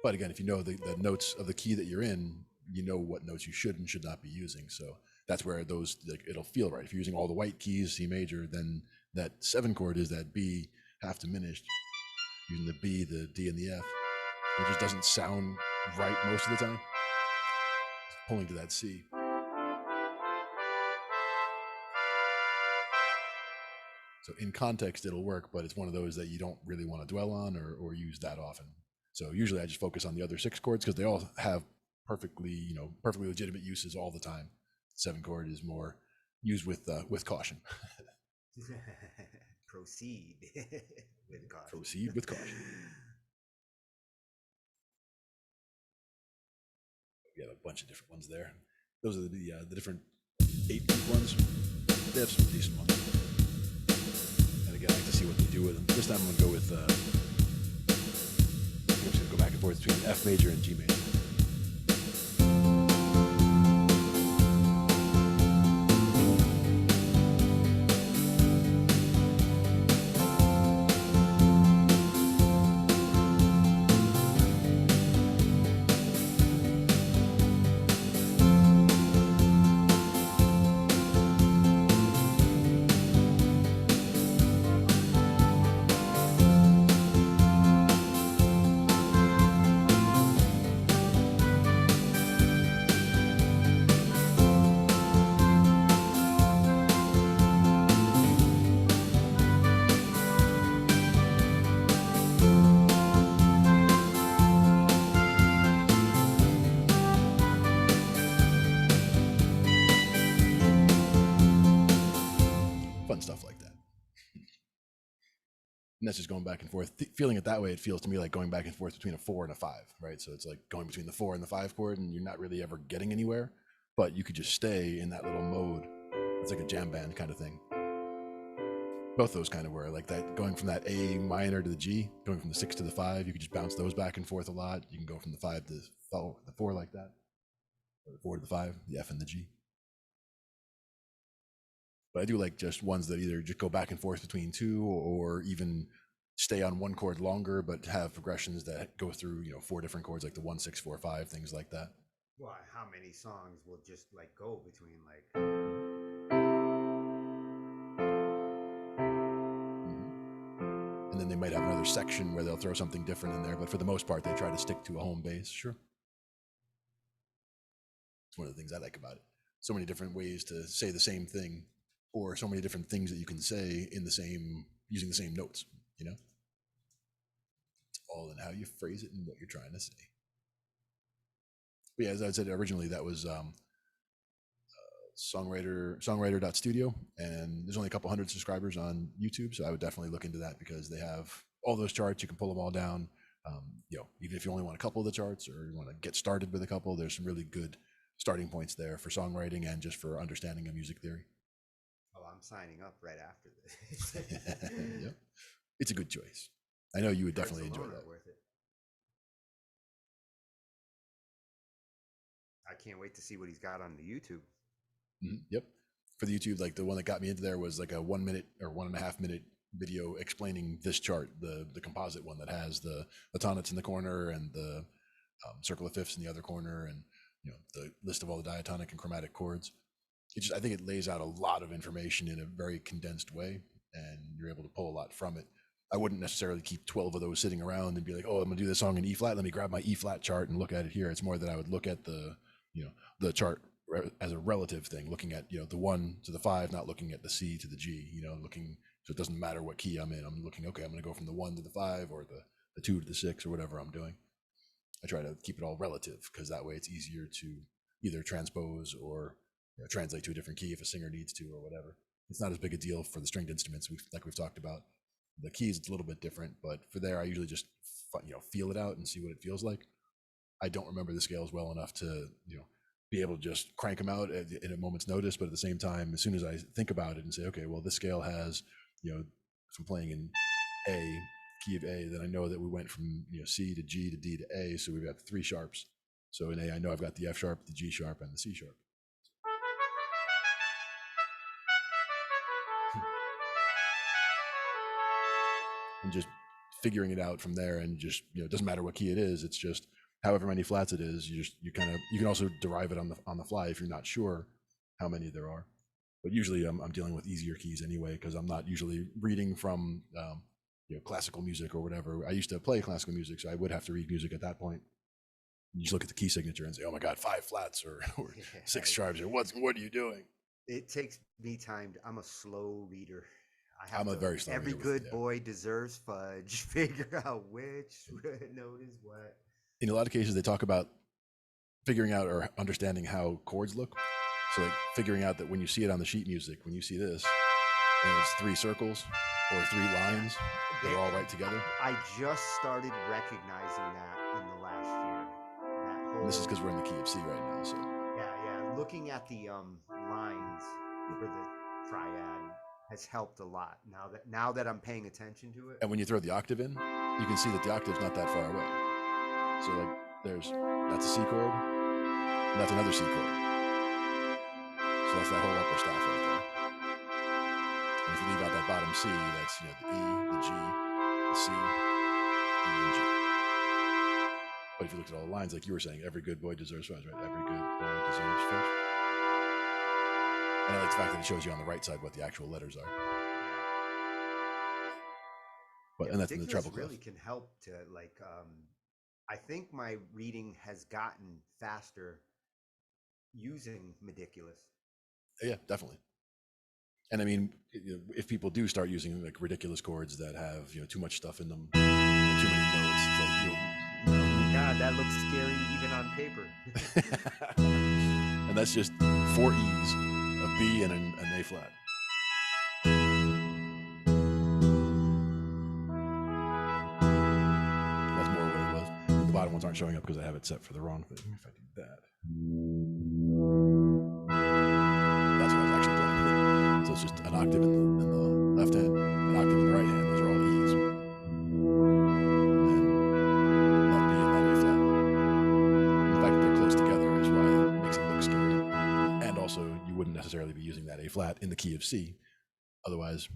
But again, if you know the notes of the key that you're in, you know what notes you should and should not be using. So that's where those, like, it'll feel right. If you're using all the white keys, C major, then that 7 chord is that B half diminished, using the B, the D, and the F. It just doesn't sound right most of the time. Pulling to that C. So in context, it'll work, but it's one of those that you don't really want to dwell on or use that often. So usually I just focus on the other 6 chords because they all have perfectly legitimate uses all the time. 7 chord is more used with caution. Proceed with caution. Proceed with caution. We have a bunch of different ones there. Those are the different 8-beat ones. They have some decent ones. And again, I like to see what they do with them. This time I'm going to go with, I'm just going to go back and forth between F major and G major. Fun stuff like that. And that's just going back and forth. Feeling it that way, it feels to me like going back and forth between a 4 and a 5, right? So it's like going between the 4 and the 5 chord, and you're not really ever getting anywhere, but you could just stay in that little mode. It's like a jam band kind of thing. Both those kind of were like that, going from that A minor to the G, going from the 6 to the 5. You could just bounce those back and forth a lot. You can go from the 5 to the 4 like that, or the 4 to the 5, the F and the G. But I do like just ones that either just go back and forth between 2 or even stay on 1 chord longer, but have progressions that go through, 4 different chords, like the 1, 6, 4, 5, things like that. Well, how many songs will just like go between like? And then they might have another section where they'll throw something different in there, but for the most part, they try to stick to a home base. Sure. It's one of the things I like about it. So many different ways to say the same thing, or so many different things that you can say in using the same notes, It's all in how you phrase it and what you're trying to say. But yeah, as I said originally, that was songwriter.studio, and there's only a couple hundred subscribers on YouTube, so I would definitely look into that because they have all those charts. You can pull them all down. Even if you only want a couple of the charts or you want to get started with a couple, there's some really good starting points there for songwriting and just for understanding of music theory. Oh, I'm signing up right after this. Yep. It's a good choice. I know you would Charts definitely enjoy alone are that. worth it. I can't wait to see what he's got on the YouTube. Yep. For the YouTube, like the one that got me into there was like a 1 minute or 1.5 minute video explaining this chart, the composite one that has the tonics in the corner and the circle of fifths in the other corner, and the list of all the diatonic and chromatic chords. I think it lays out a lot of information in a very condensed way, and you're able to pull a lot from it. I wouldn't necessarily keep 12 of those sitting around and be like, oh, I'm gonna do this song in E flat. Let me grab my E flat chart and look at it here. It's more that I would look at the chart as a relative thing, looking at the 1 to the 5, not looking at the C to the G. Looking, so it doesn't matter what key I'm in. I'm looking, okay, I'm going to go from the 1 to the 5 or the 2 to the 6 or whatever I'm doing. I try to keep it all relative because that way it's easier to either transpose or translate to a different key if a singer needs to or whatever. It's not as big a deal for the stringed instruments, like we've talked about. The keys, it's a little bit different, but for there, I usually just feel it out and see what it feels like. I don't remember the scales well enough to be able to just crank them out in a moment's notice, but at the same time, as soon as I think about it and say, okay, well, this scale has, if I'm playing in A, key of A, then I know that we went from C to G to D to A, so we've got 3 sharps. So in A, I know I've got the F sharp, the G sharp, and the C sharp. And just figuring it out from there, and just it doesn't matter what key it is. It's just however many flats it is. You can also derive it on the fly if you're not sure how many there are. But usually I'm dealing with easier keys anyway, because I'm not usually reading from classical music or whatever. I used to play classical music, so I would have to read music at that point. You just look at the key signature and say, "Oh my God, 5 flats or 6 sharps, or what are you doing?" It takes me time. I'm a slow reader. I'm a very slow every reader good boy deserves fudge. Figure out which note is what. In a lot of cases, they talk about figuring out or understanding how chords look. So like figuring out that when you see it on the sheet music, when you see this, and it's 3 circles or 3 lines, they're all right together. I just started recognizing that in the last year. And this is because we're in the key of C right now. So yeah. Looking at the lines for the triad has helped a lot. Now that I'm paying attention to it. And when you throw the octave in, you can see that the octave's not that far away. So like that's a C chord, and that's another C chord. So that's that whole upper staff right there. And if you leave out that bottom C, that's the E, the G, the C, D, and G. But if you looked at all the lines, like you were saying, every good boy deserves fudge, right? Every good boy deserves fudge. And I like the fact that it shows you on the right side what the actual letters are. But and that's in the treble clef. Really can help to I think my reading has gotten faster using Meticulous. Yeah, definitely. And I mean, if people do start using like ridiculous chords that have too much stuff in them, too many notes, it's like God, that looks scary even on paper. And that's just 4 E's, a B, and an A flat. That's more what it was. The bottom ones aren't showing up because I have it set for the wrong thing. If I do that, that's what I was actually playing. So it's just an octave in the left hand, an octave in the right hand. Those are all E's. And that B and that A flat. The fact that they're close together is why it makes it look scary. And also, you wouldn't necessarily be using that A flat in the key of C. Otherwise,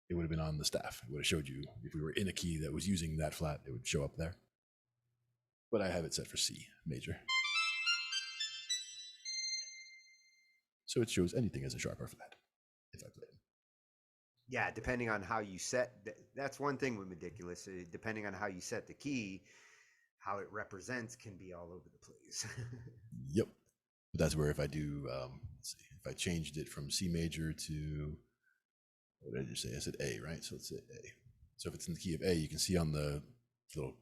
it would have been on the staff. It would have showed you if we were in a key that was using that flat, it would show up there. But I have it set for C major. So it shows anything as a sharp or flat if I play it. Yeah, depending on how you set, that's one thing with Meticulous. Depending on how you set the key, how it represents can be all over the place. Yep. But that's where if I do, let's see, if I changed it from C major to, what did I just say? I said A, right? So let's say A. So if it's in the key of A, you can see on the little,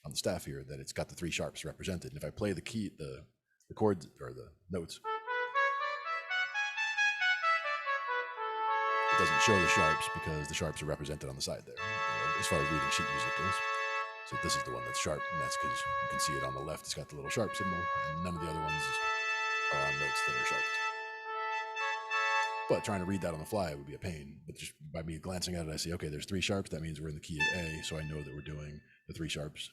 on the staff here that it's got the 3 sharps represented. And if I play the key, the chords or the notes, it doesn't show the sharps because the sharps are represented on the side there. as far as reading sheet music goes. So this is the one that's sharp, and that's because you can see it on the left. It's got the little sharp symbol, and none of the other ones are on notes that are sharped. But trying to read that on the fly would be a pain. But just by me glancing at it, I see, okay, there's 3 sharps. That means we're in the key of A, so I know that we're doing the 3 sharps.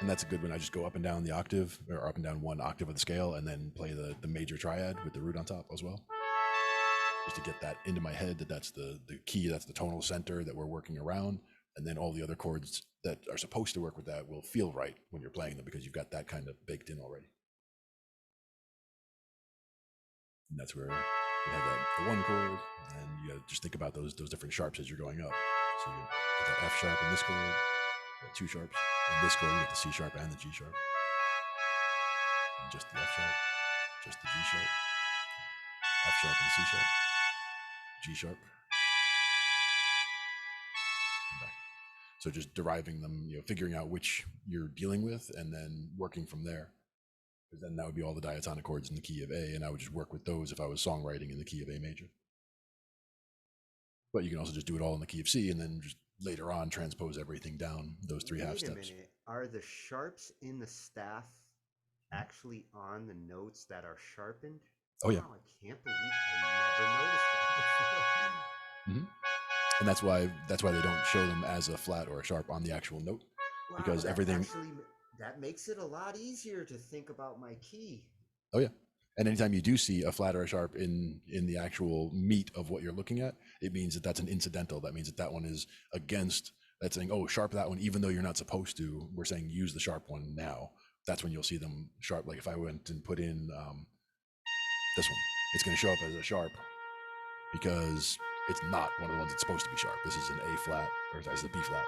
And that's a good one. I just go up and down the octave, or up and down 1 octave of the scale, and then play the major triad with the root on top as well. Just to get that into my head, that's the key, that's the tonal center that we're working around. And then all the other chords that are supposed to work with that will feel right when you're playing them because you've got that kind of baked in already. And that's where you have the 1 chord, and you gotta just think about those different sharps as you're going up. So you get that F sharp in this chord, you got 2 sharps. In this chord, you get the C sharp and the G sharp. And just the F sharp, just the G sharp, F sharp and C sharp, G sharp, and back. So just deriving them, figuring out which you're dealing with, and then working from there. Because then that would be all the diatonic chords in the key of A, and I would just work with those if I was songwriting in the key of A major. But you can also just do it all in the key of C, and then just later on transpose everything down those 3 half steps. Wait a minute. Are the sharps in the staff actually on the notes that are sharpened? Oh, yeah. Wow, I can't believe I never noticed that before. And that's why they don't show them as a flat or a sharp on the actual note. Wow, because everything actually, that makes it a lot easier to think about my key. Oh yeah. And anytime you do see a flat or a sharp in the actual meat of what you're looking at, it means that that's an incidental. That means that one is against, that's saying, oh, sharp that one, even though you're not supposed to. We're saying use the sharp one now. That's when you'll see them sharp. Like if I went and put in this one, it's going to show up as a sharp because it's not one of the ones that's supposed to be sharp. This is an A flat, or it's a B flat.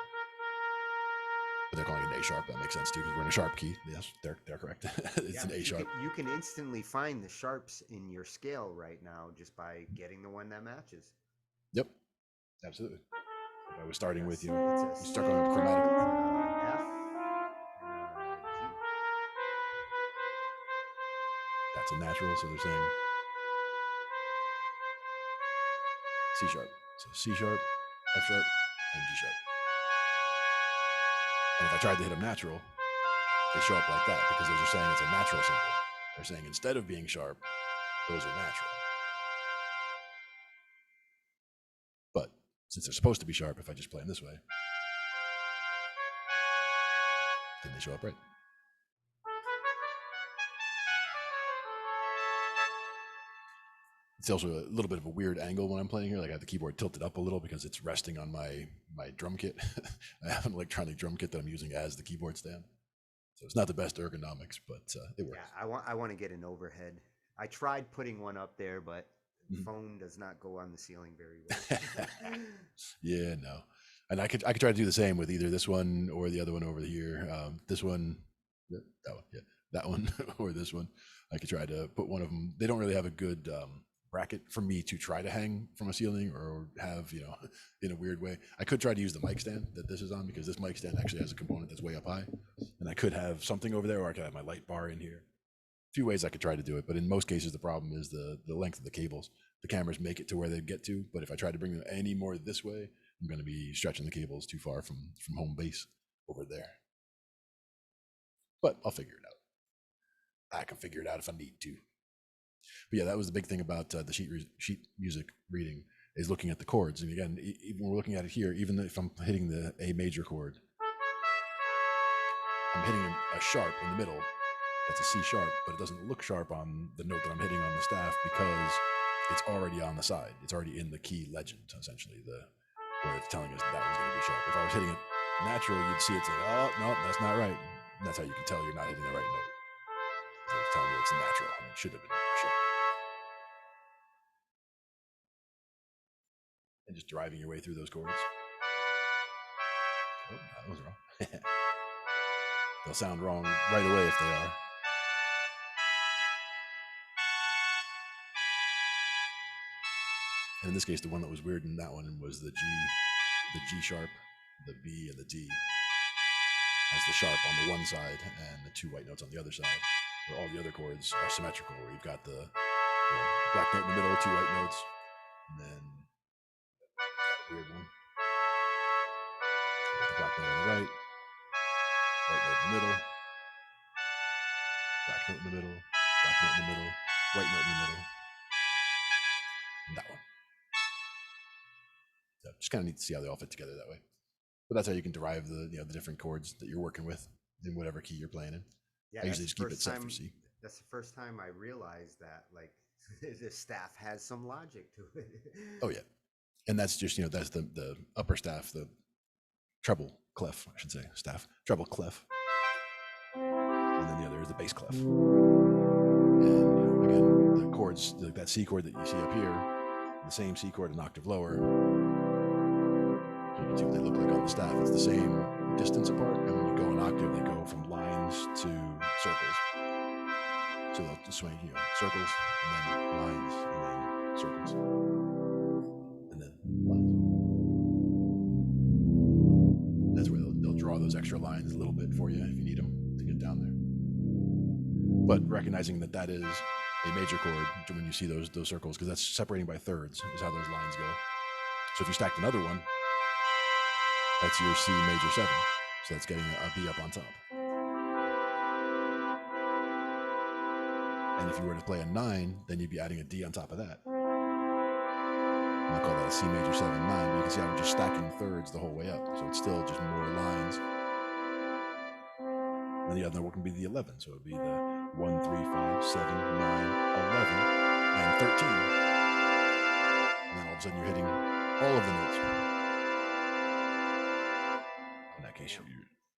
But they're calling it an A sharp. That makes sense too, because we're in a sharp key. Yes, they're correct. It's an A sharp. You can instantly find the sharps in your scale right now just by getting the one that matches. Yep, absolutely. If I was starting with, you start going up chromatically. F, G. That's a natural, so they're saying C sharp. So C sharp, F sharp, and G sharp. And if I tried to hit them natural, they show up like that because those are saying it's a natural symbol. They're saying instead of being sharp, those are natural. But since they're supposed to be sharp, if I just play them this way, then they show up right. It's also a little bit of a weird angle when I'm playing here. Like I have the keyboard tilted up a little because it's resting on my drum kit. I have an electronic drum kit that I'm using as the keyboard stand. So it's not the best ergonomics, but it works. Yeah, I want to get an overhead. I tried putting one up there, but the phone does not go on the ceiling very well. Yeah, no. And I could try to do the same with either this one or the other one over here. This one, that one, yeah, that one or this one. I could try to put one of them. They don't really have a good bracket for me to try to hang from a ceiling or have, in a weird way. I could try to use the mic stand that this is on because this mic stand actually has a component that's way up high. And I could have something over there, or I could have my light bar in here. A few ways I could try to do it, but in most cases, the problem is the length of the cables. The cameras make it to where they get to, but if I try to bring them any more this way, I'm going to be stretching the cables too far from home base over there. But I'll figure it out. I can figure it out if I need to. But yeah, that was the big thing about the sheet music reading is looking at the chords. And again, even we're looking at it here, even if I'm hitting the A major chord, I'm hitting a sharp in the middle. That's a C sharp, but it doesn't look sharp on the note that I'm hitting on the staff because it's already on the side. It's already in the key legend, essentially, where it's telling us that one's going to be sharp. If I was hitting it natural, you'd see it's like, oh, no, that's not right. And that's how you can tell you're not hitting the right note. So it's telling you it's natural, and it should have been sharp. And just driving your way through those chords. Oh, that was wrong. They'll sound wrong right away if they are. And in this case, the one that was weird in that one was the G sharp, the B, and the D as the sharp on the one side and the 2 white notes on the other side, where all the other chords are symmetrical, where you've got the black note in the middle, 2 white notes, And then weird one. The black note on the right, white note in the middle, black note in the middle, black note in the middle, white note in the middle, and that one. So just kind of neat to see how they all fit together that way. But that's how you can derive the the different chords that you're working with in whatever key you're playing in. Yeah, I usually just keep it set for C. That's the first time I realized that, like, the staff has some logic to it. Oh yeah, and that's just that's the upper staff, the treble clef, I should say, staff treble clef, and then the other is the bass clef. And again, the chords, like that C chord that you see up here, the same C chord an octave lower. You can see what they look like on the staff. It's the same distance apart, and when you go an octave, they go from lines to circles. So they'll just swing, circles, and then lines, and then circles, and then lines. That's where they'll draw those extra lines a little bit for you if you need them to get down there. But recognizing that that is a major chord when you see those circles, because that's separating by thirds is how those lines go. So if you stacked another one, that's your C major 7. So that's getting a B up on top. And if you were to play a 9, then you'd be adding a D on top of that. And I'll call that a C major 7, 9. But you can see how we're just stacking thirds the whole way up. So it's still just more lines. And the other one can be the 11. So it would be the 1, 3, 5, 7, 9, 11, and 13. And then all of a sudden you're hitting all of the notes. In that case, you're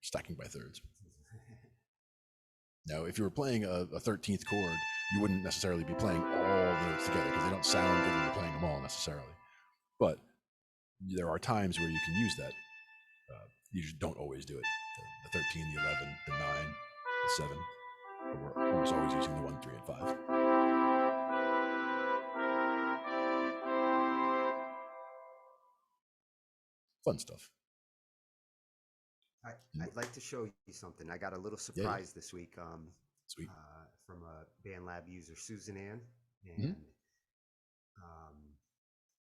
stacking by thirds. Now, if you were playing a 13th chord, you wouldn't necessarily be playing all the notes together because they don't sound good when you're playing them all necessarily. But there are times where you can use that. You just don't always do it. The 13, the 11, the 9, the 7. But we're almost always using the 1, 3, and 5. Fun stuff. I'd like to show you something. I got a little surprise this week. Sweet. From a BandLab user, Susan Ann, and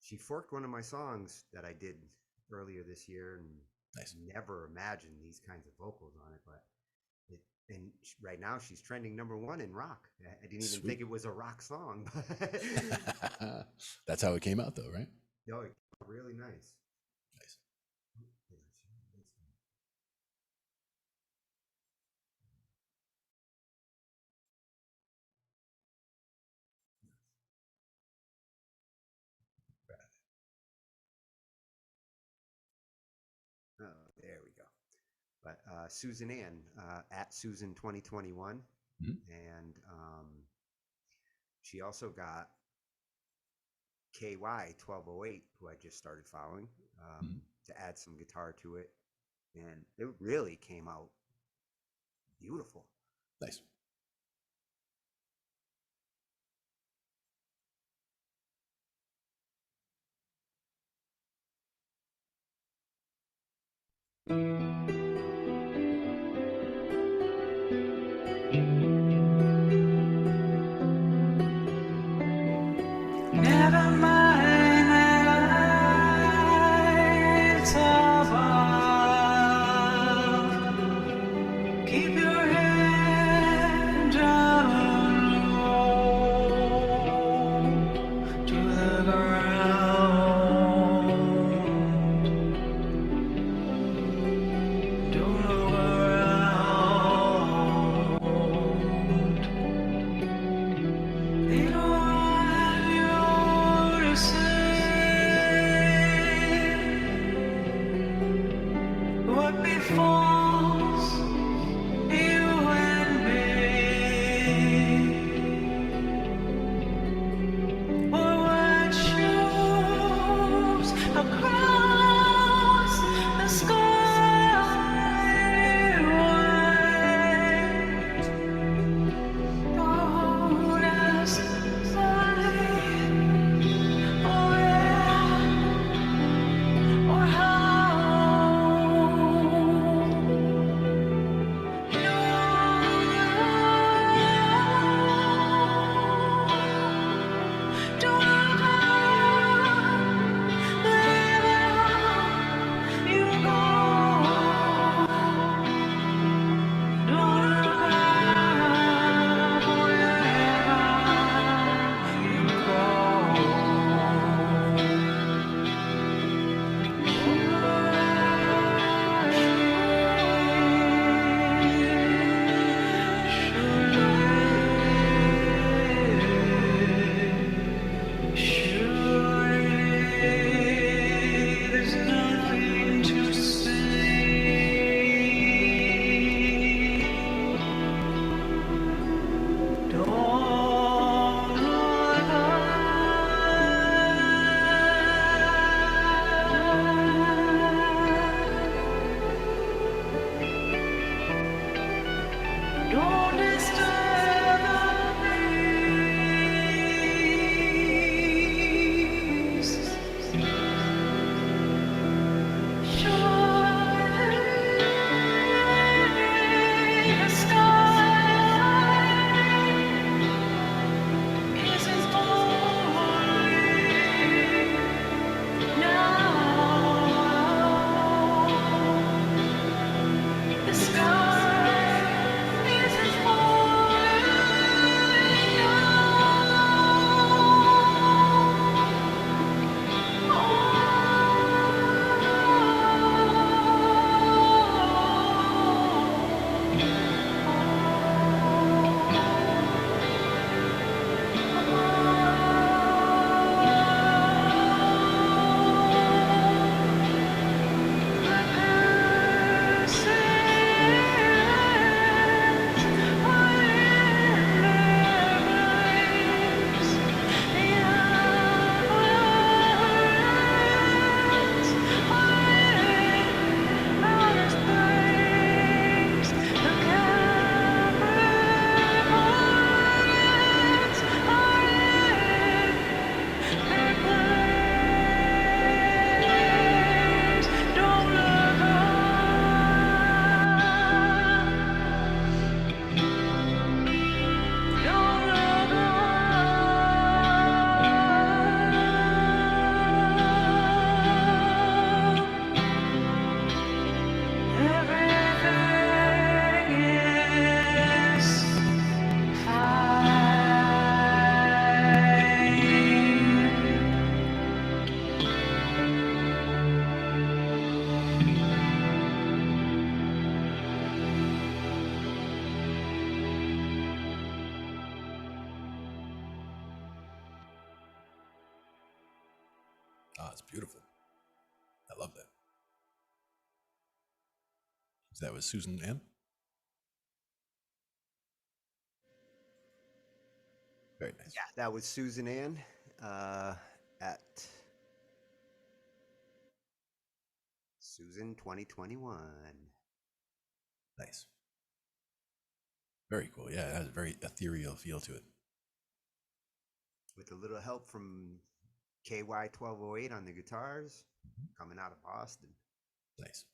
she forked one of my songs that I did earlier this year, and Nice. never imagined these kinds of vocals on it. But right now she's trending #1 in rock. I didn't even think it was a rock song. That's how it came out, though, right? No, really nice. Nice. Oh, there we go. But Susan Ann, at Susan 2021, and she also got KY 1208, who I just started following, to add some guitar to it, and it really came out beautiful. Nice. Never mind that lights above. Keep your head down low to the ground. Don't disturb the peace. Surely the sky isn't falling now. The sky isn't falling Don't look up. Don't look up. Everything is fine. Ah, it's beautiful. I love that. So that was Susan Ann. Very nice. Yeah, that was Susan Ann at Susan 2021. Nice. Very cool. Yeah, it has a very ethereal feel to it. With a little help from KY 1208 on the guitars, coming out of Boston. Nice.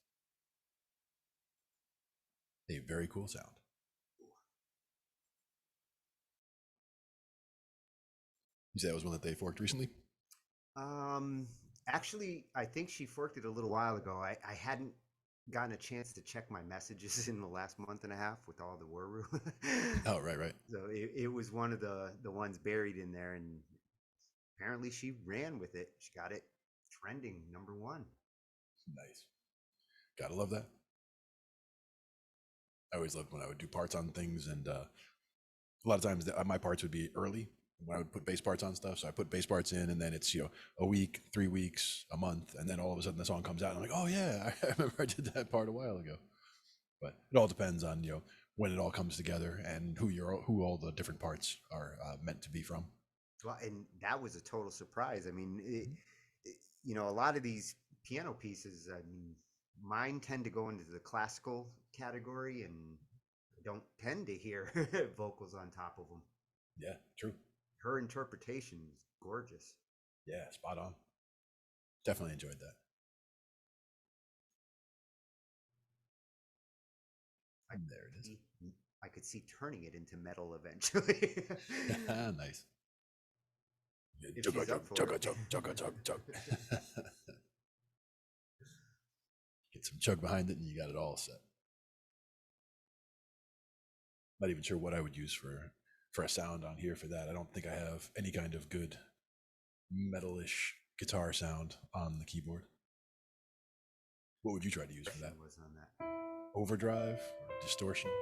A very cool sound. You say that was one that they forked recently? Actually, I think she forked it a little while ago. I hadn't gotten a chance to check my messages in the last month and a half with all the Wuru. Oh, right. So it was one of the ones buried in there, and apparently she ran with it. She got it trending #1. Nice. Gotta love that. I always loved when I would do parts on things, and a lot of times my parts would be early when I would put bass parts on stuff. So I put bass parts in, and then it's a week, 3 weeks, a month, and then all of a sudden the song comes out, and I'm like, oh yeah, I remember I did that part a while ago. But it all depends on when it all comes together and who all the different parts are meant to be from. Well, and that was a total surprise. I mean, a lot of these piano pieces, I mean, mine tend to go into the classical category, and I don't tend to hear vocals on top of them. Yeah, true. Her interpretation is gorgeous. Yeah, spot on. Definitely enjoyed that. There it is. I could see turning it into metal eventually. Nice. If she's up for it. Chug. Get some chug behind it, and you got it all set. Not even sure what I would use for a sound on here for that. I don't think I have any kind of good metalish guitar sound on the keyboard. What would you try to use for that? Was on that. Overdrive or distortion?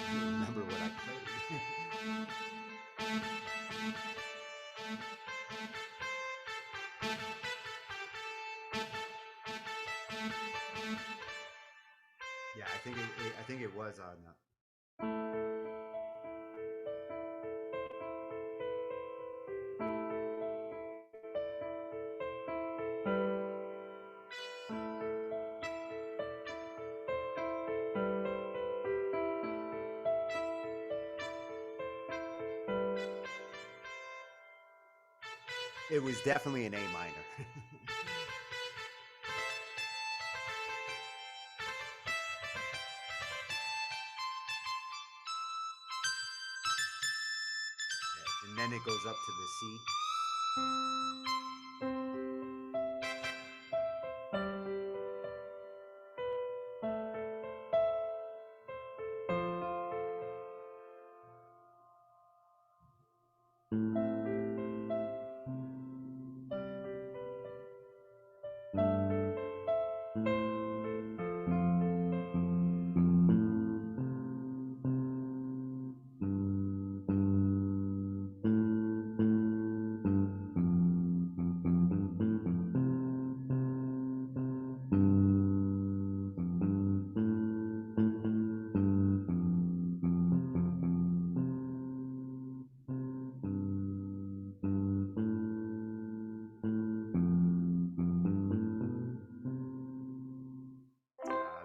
Remember what I played. Yeah, I think it was on that. It was definitely an A minor. Yeah, and then it goes up to the C.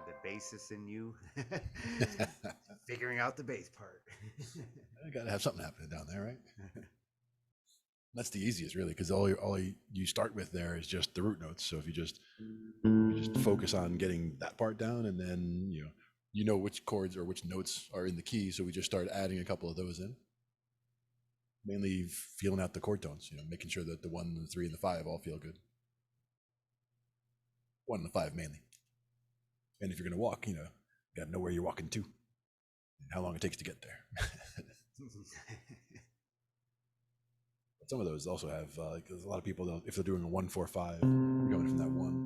The bassist in you figuring out the bass part. I gotta have something happening down there, right? That's the easiest, really, because you start with there is just the root notes. So if you just focus on getting that part down, and then you know which chords or which notes are in the key. So we just start adding a couple of those in, mainly feeling out the chord tones. Making sure that the 1, the 3, and the 5 all feel good. 1 and the 5 mainly. And if you're gonna walk, gotta know where you're walking to, and how long it takes to get there. But some of those also have like there's a lot of people if they're doing a 1 4 5, you're going from that 1,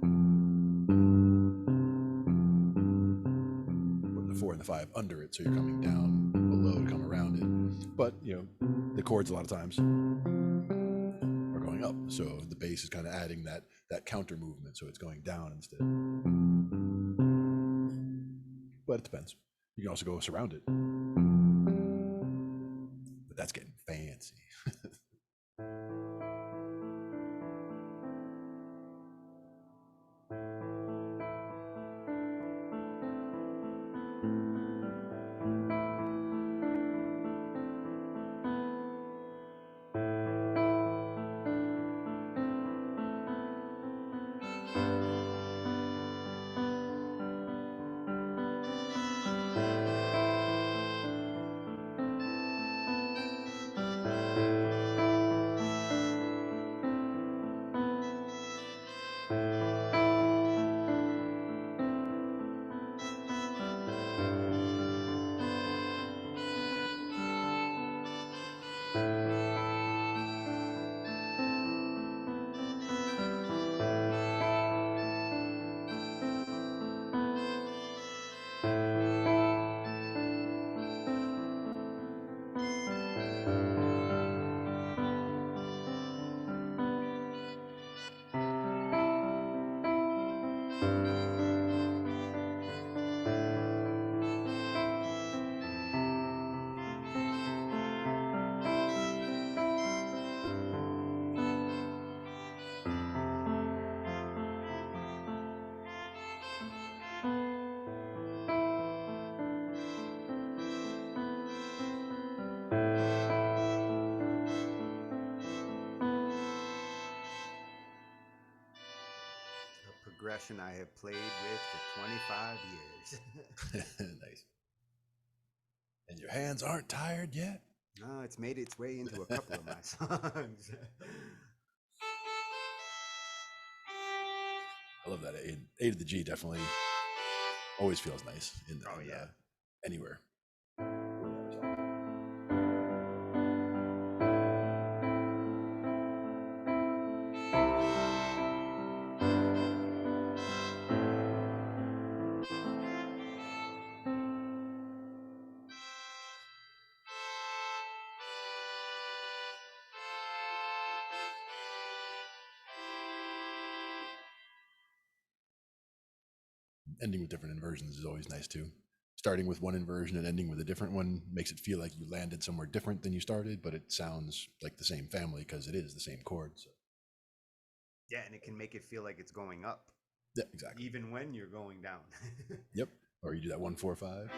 putting the 4 and the 5 under it, so you're coming down below to come around it. But the chords a lot of times are going up, so the bass is kind of adding that counter movement, so it's going down instead. But it depends. You can also go surround it, but that's getting fancy. Progression I have played with for 25 years. Nice. And your hands aren't tired yet? No, it's made its way into a couple of my songs. I love that. A to the G definitely always feels nice anywhere. Ending with different inversions is always nice too. Starting with one inversion and ending with a different one makes it feel like you landed somewhere different than you started, but it sounds like the same family because it is the same chords. So. Yeah, and it can make it feel like it's going up. Yeah, exactly. Even when you're going down. Yep. Or you do that 1 4 5.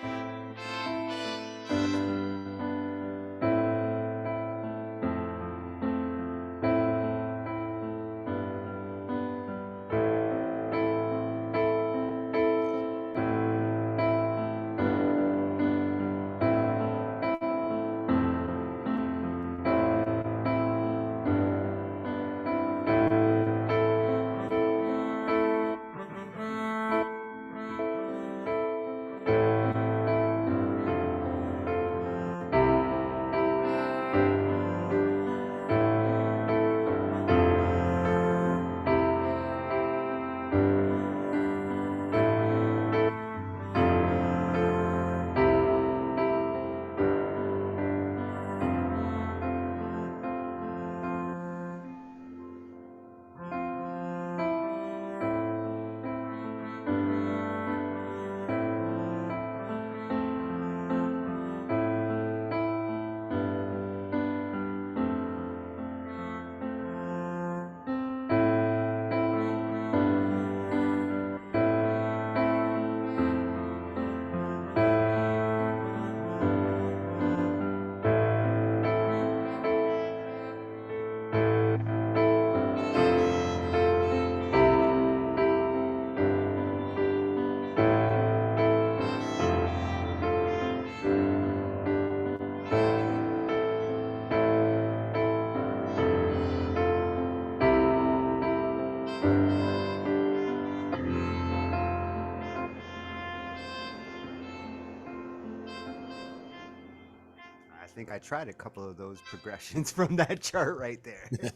think I tried a couple of those progressions from that chart right there. Yep.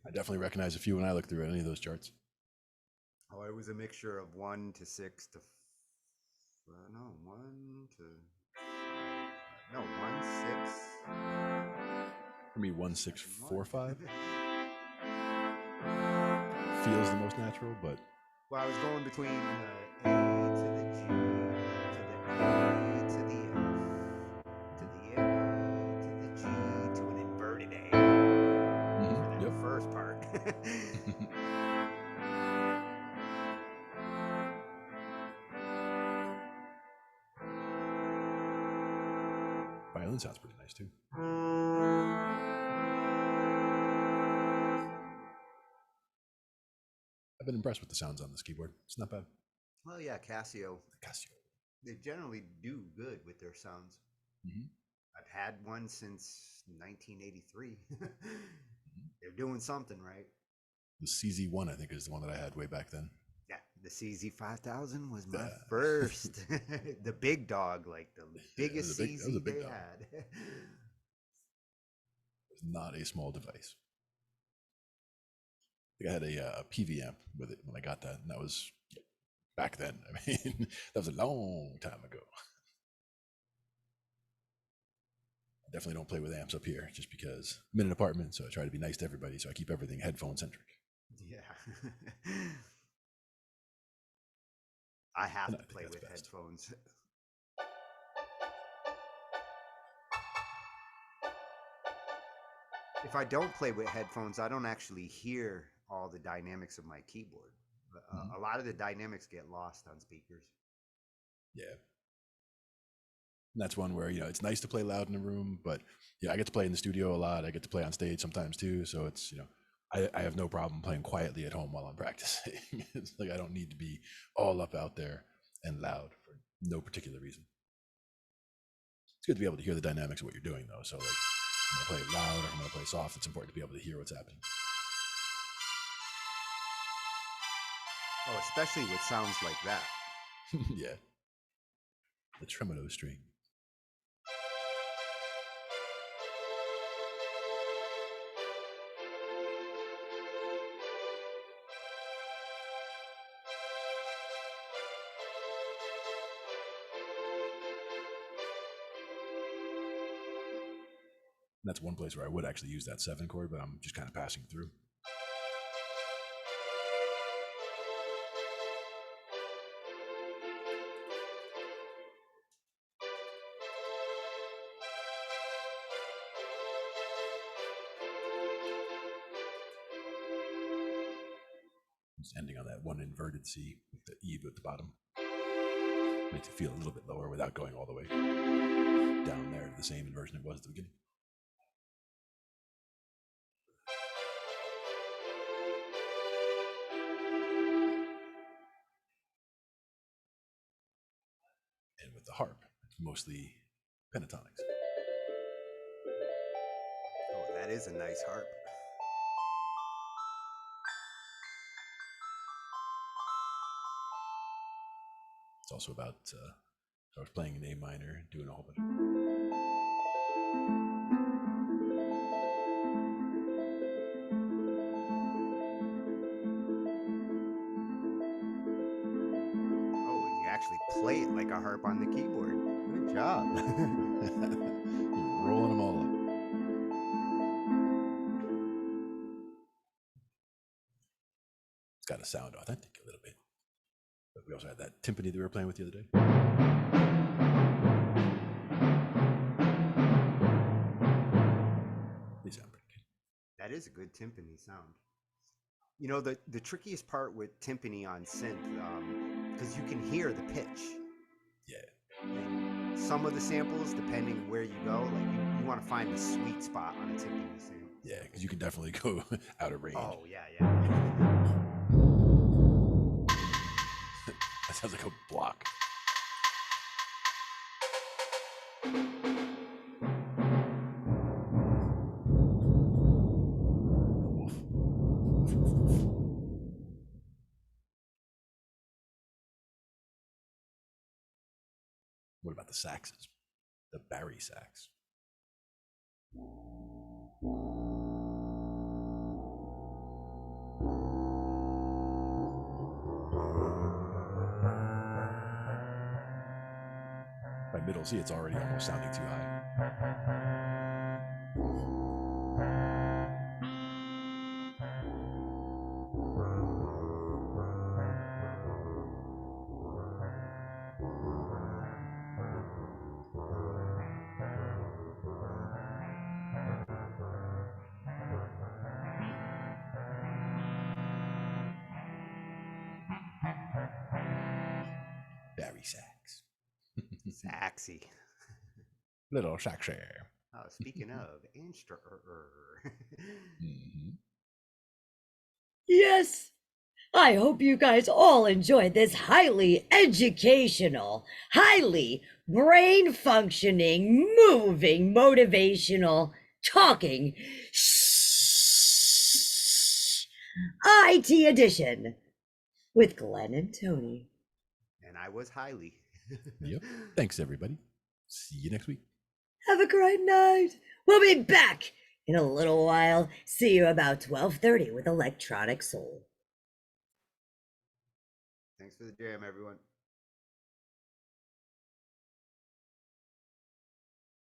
I definitely recognize a few when I look through any of those charts. Oh, it was a mixture of 1 to 6 to no 1 to no 1 6. For me, 1645 feels the most natural, but Well, I was going between A to the G to the A to the F to the A to the G to an inverted A for that yep. first part. Violin sounds pretty nice too. I've been impressed with the sounds on this keyboard. It's not bad. Well, yeah, Casio. Casio. They generally do good with their sounds. Mm-hmm. I've had one since 1983. They're doing something right. The CZ1, I think, is the one that I had way back then. Yeah, the CZ5000 was my Yeah. first. The big dog, like the biggest that was a CZ big they dog. had. It's not a small device. I think I had a PV amp with it when I got that, and that was back then. I mean, that was a long time ago. I definitely don't play with amps up here just because I'm in an apartment, so I try to be nice to everybody, so I keep everything headphone centric. Yeah. I have And to I think play that's with best. headphones. If I don't play with headphones, I don't actually hear all the dynamics of my keyboard. A lot of the dynamics get lost on speakers. Yeah. And that's one where, it's nice to play loud in a room, but I get to play in the studio a lot. I get to play on stage sometimes too. So it's, I have no problem playing quietly at home while I'm practicing. It's like I don't need to be all up out there and loud for no particular reason. It's good to be able to hear the dynamics of what you're doing though. So like I'm gonna play loud or I'm gonna play soft, it's important to be able to hear what's happening. Oh, especially with sounds like that. Yeah. The tremolo string. And that's one place where I would actually use that 7 chord, but I'm just kind of passing through. Just ending on that one inverted C with the E at the bottom. Makes it feel a little bit lower without going all the way down there to the same inversion it was at the beginning. And with the harp, it's mostly pentatonics. Oh, that is a nice harp. It's also about, I was playing an A minor, doing a whole bunch of... Oh, and you actually play it like a harp on the keyboard. Good job. You're rolling them all up. It's got to sound authentic a little bit. But we also had that timpani that we were playing with the other day. They sound pretty good. That is a good timpani sound. You know, the trickiest part with timpani on synth, because you can hear the pitch. Yeah. And some of the samples, depending where you go, like you want to find the sweet spot on a timpani sample. Yeah, because you can definitely go out of range. Oh, yeah. That sounds like a block. What about the saxes? the Barry sax. By middle C, it's already almost sounding too high. Barry sax. Saxy. Little saxy. Oh, speaking of, Mhm. Yes. I hope you guys all enjoyed this highly educational, highly brain functioning, moving, motivational, talking shh IT edition with Glenn and Tony. And I was highly. Yep. Thanks, everybody. See you next week. Have a great night. We'll be back in a little while. See you about 12:30 with Electronic Soul. Thanks for the jam, everyone.